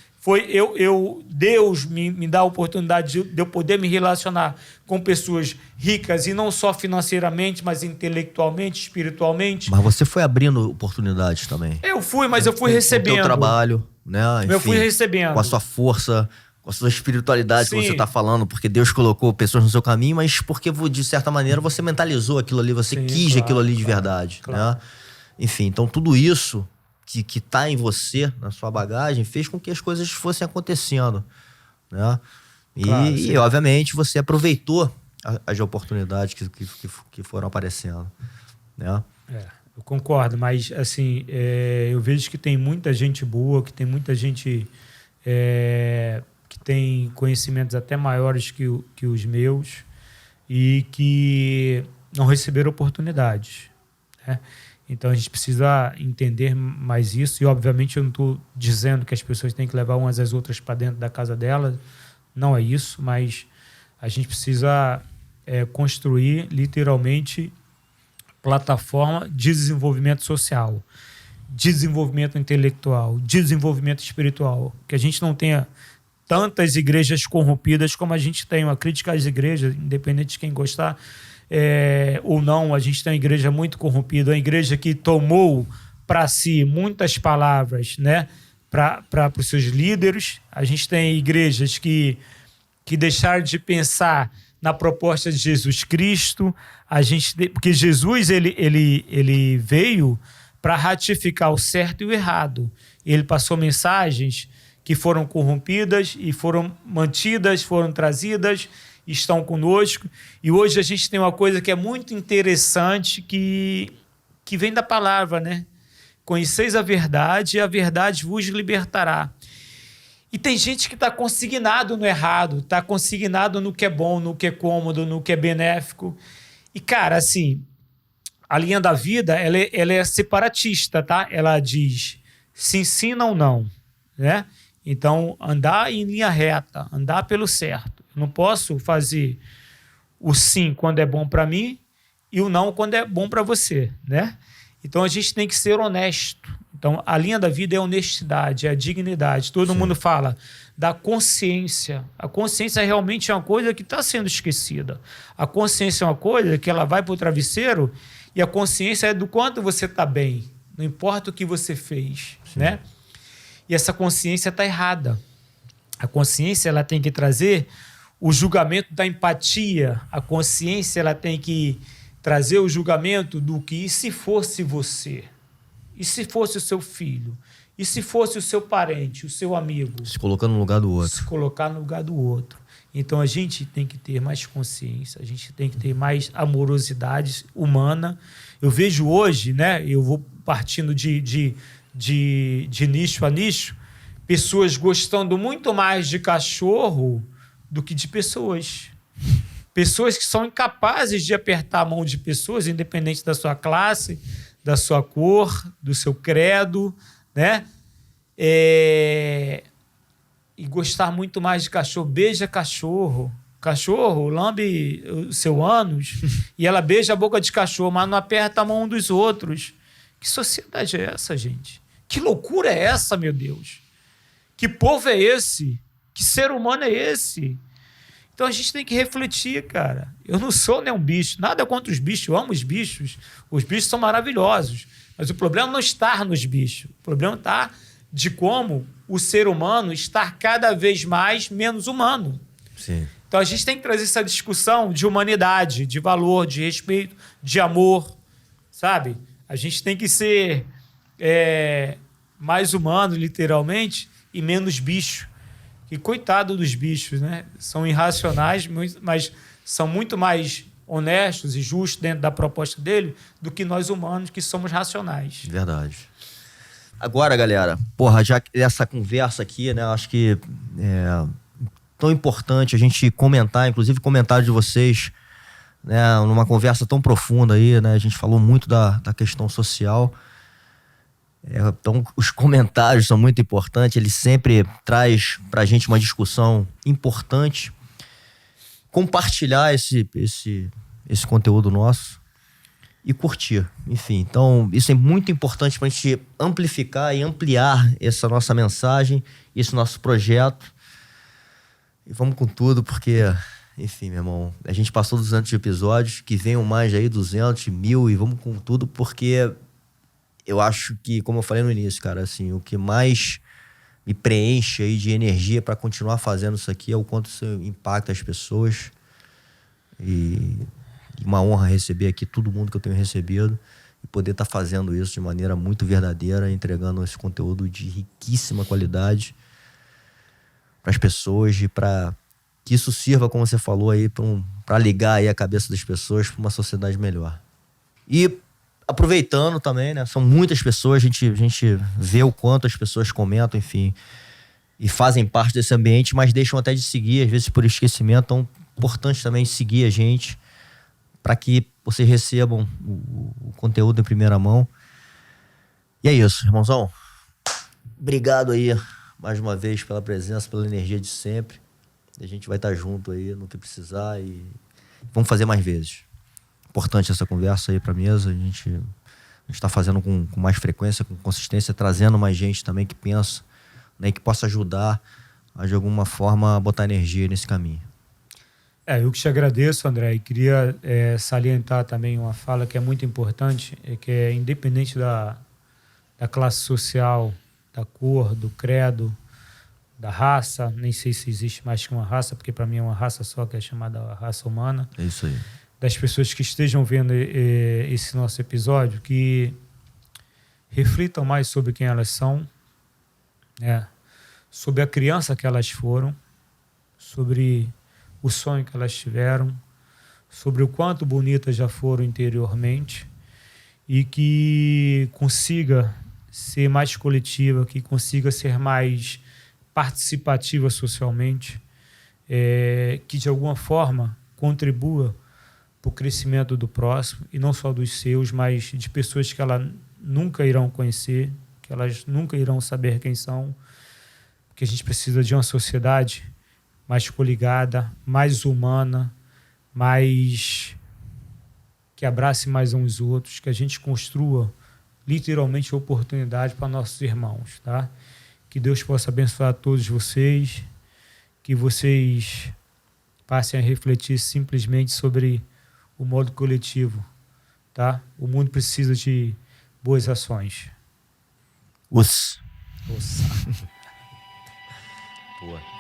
Deus me dá a oportunidade de eu poder me relacionar com pessoas ricas, e não só financeiramente, mas intelectualmente, espiritualmente. Mas você foi abrindo oportunidades também. Eu fui, mas eu fui recebendo. Com o teu trabalho, né? Enfim, eu fui recebendo. Com a sua força, com a sua espiritualidade. Sim. Que você está falando, porque Deus colocou pessoas no seu caminho, mas porque, de certa maneira, você mentalizou aquilo ali, você quis aquilo ali de verdade. Claro. Né? Enfim, então tudo isso que tá em você, na sua bagagem, fez com que as coisas fossem acontecendo, né? E obviamente, você aproveitou as oportunidades que foram aparecendo, né? Eu concordo, mas assim, eu vejo que tem muita gente boa, que tem muita gente que tem conhecimentos até maiores que os meus e que não receberam oportunidades, né? Então a gente precisa entender mais isso e obviamente eu não estou dizendo que as pessoas têm que levar umas às outras para dentro da casa delas, não é isso, mas a gente precisa construir literalmente plataforma de desenvolvimento social, desenvolvimento intelectual, desenvolvimento espiritual, que a gente não tenha tantas igrejas corrompidas como a gente tem. Uma crítica às igrejas, independente de quem gostar ou não, a gente tem uma igreja muito corrompida, uma igreja que tomou para si muitas palavras, né, para os seus líderes. A gente tem igrejas que deixaram de pensar na proposta de Jesus Cristo. Porque Jesus ele veio para ratificar o certo e o errado. Ele passou mensagens que foram corrompidas e foram mantidas, foram trazidas, estão conosco. E hoje a gente tem uma coisa que é muito interessante que vem da palavra, né? Conheceis a verdade e a verdade vos libertará. E tem gente que está consignado no errado, está consignado no que é bom, no que é cômodo, no que é benéfico. E, cara, assim, a linha da vida, ela é separatista, tá? Ela diz se ensina ou não, né? Então, andar em linha reta, andar pelo certo. Eu não posso fazer o sim quando é bom para mim e o não quando é bom para você, né? Então, a gente tem que ser honesto. Então, a linha da vida é a honestidade, é a dignidade. Todo mundo fala da consciência. A consciência realmente é uma coisa que está sendo esquecida. A consciência é uma coisa que ela vai para o travesseiro e a consciência é do quanto você está bem. Não importa o que você fez, né? E essa consciência está errada. A consciência ela tem que trazer o julgamento da empatia. A consciência ela tem que trazer o julgamento do que e se fosse você? E se fosse o seu filho? E se fosse o seu parente, o seu amigo? Se colocando no lugar do outro. Se colocar no lugar do outro. Então, a gente tem que ter mais consciência, a gente tem que ter mais amorosidade humana. Eu vejo hoje, né, eu vou partindo de nicho a nicho, pessoas gostando muito mais de cachorro do que de pessoas. Pessoas que são incapazes de apertar a mão de pessoas, independente da sua classe, da sua cor, do seu credo, né? E gostar muito mais de cachorro. Beija cachorro. Cachorro lambe o seu ânus e ela beija a boca de cachorro, mas não aperta a mão dos outros. Que sociedade é essa, gente? Que loucura é essa, meu Deus? Que povo é esse? Que ser humano é esse? Então a gente tem que refletir, cara. Eu não sou nenhum bicho, nada contra os bichos, eu amo os bichos são maravilhosos, mas o problema não está nos bichos, o problema está de como o ser humano está cada vez mais menos humano. Sim. Então a gente tem que trazer essa discussão de humanidade, de valor, de respeito, de amor, sabe? A gente tem que ser mais humano, literalmente, e menos bicho. E coitado dos bichos, né? São irracionais, mas são muito mais honestos e justos dentro da proposta dele do que nós humanos, que somos racionais. Verdade. Agora, galera, porra, já essa conversa aqui, né? Acho que é tão importante a gente comentar, inclusive comentários de vocês, né? Numa conversa tão profunda aí, né? A gente falou muito da questão social. Então, os comentários são muito importantes, ele sempre traz pra gente uma discussão importante. Compartilhar esse conteúdo nosso e curtir. Enfim, então, isso é muito importante pra gente amplificar e ampliar essa nossa mensagem, esse nosso projeto. E vamos com tudo, porque, enfim, meu irmão, a gente passou 200 episódios, que venham mais aí, 200, 1000, e vamos com tudo, porque eu acho que, como eu falei no início, cara, assim, o que mais me preenche aí de energia para continuar fazendo isso aqui é o quanto isso impacta as pessoas. E uma honra receber aqui todo mundo que eu tenho recebido. E poder estar fazendo isso de maneira muito verdadeira, entregando esse conteúdo de riquíssima qualidade para as pessoas e para que isso sirva, como você falou aí, para ligar aí a cabeça das pessoas para uma sociedade melhor. E aproveitando também, né? São muitas pessoas, a gente vê o quanto as pessoas comentam, enfim, e fazem parte desse ambiente, mas deixam até de seguir, às vezes por esquecimento. Então, é importante também seguir a gente para que vocês recebam o conteúdo em primeira mão. E é isso, irmãozão. Obrigado aí mais uma vez pela presença, pela energia de sempre. A gente vai estar junto aí no que precisar e vamos fazer mais vezes. Importante essa conversa aí pra mesa. A gente está fazendo com mais frequência, com consistência, trazendo mais gente também que pensa, né, que possa ajudar a, de alguma forma, botar energia nesse caminho. Eu que te agradeço, André, e queria salientar também uma fala que é muito importante, que é independente da classe social, da cor, do credo, da raça, nem sei se existe mais que uma raça, porque para mim é uma raça só, que é chamada raça humana. É isso aí. Das pessoas que estejam vendo esse nosso episódio, que reflitam mais sobre quem elas são, sobre a criança que elas foram, sobre o sonho que elas tiveram, sobre o quanto bonitas já foram interiormente, e que consiga ser mais coletiva, que consiga ser mais participativa socialmente, que de alguma forma contribua para o crescimento do próximo, e não só dos seus, mas de pessoas que elas nunca irão conhecer, que elas nunca irão saber quem são, porque a gente precisa de uma sociedade mais coligada, mais humana, mais que abrace mais uns os outros, que a gente construa literalmente oportunidade para nossos irmãos, tá? Que Deus possa abençoar a todos vocês, que vocês passem a refletir simplesmente sobre o modo coletivo, tá? O mundo precisa de boas ações. Os. Nossa. Boa.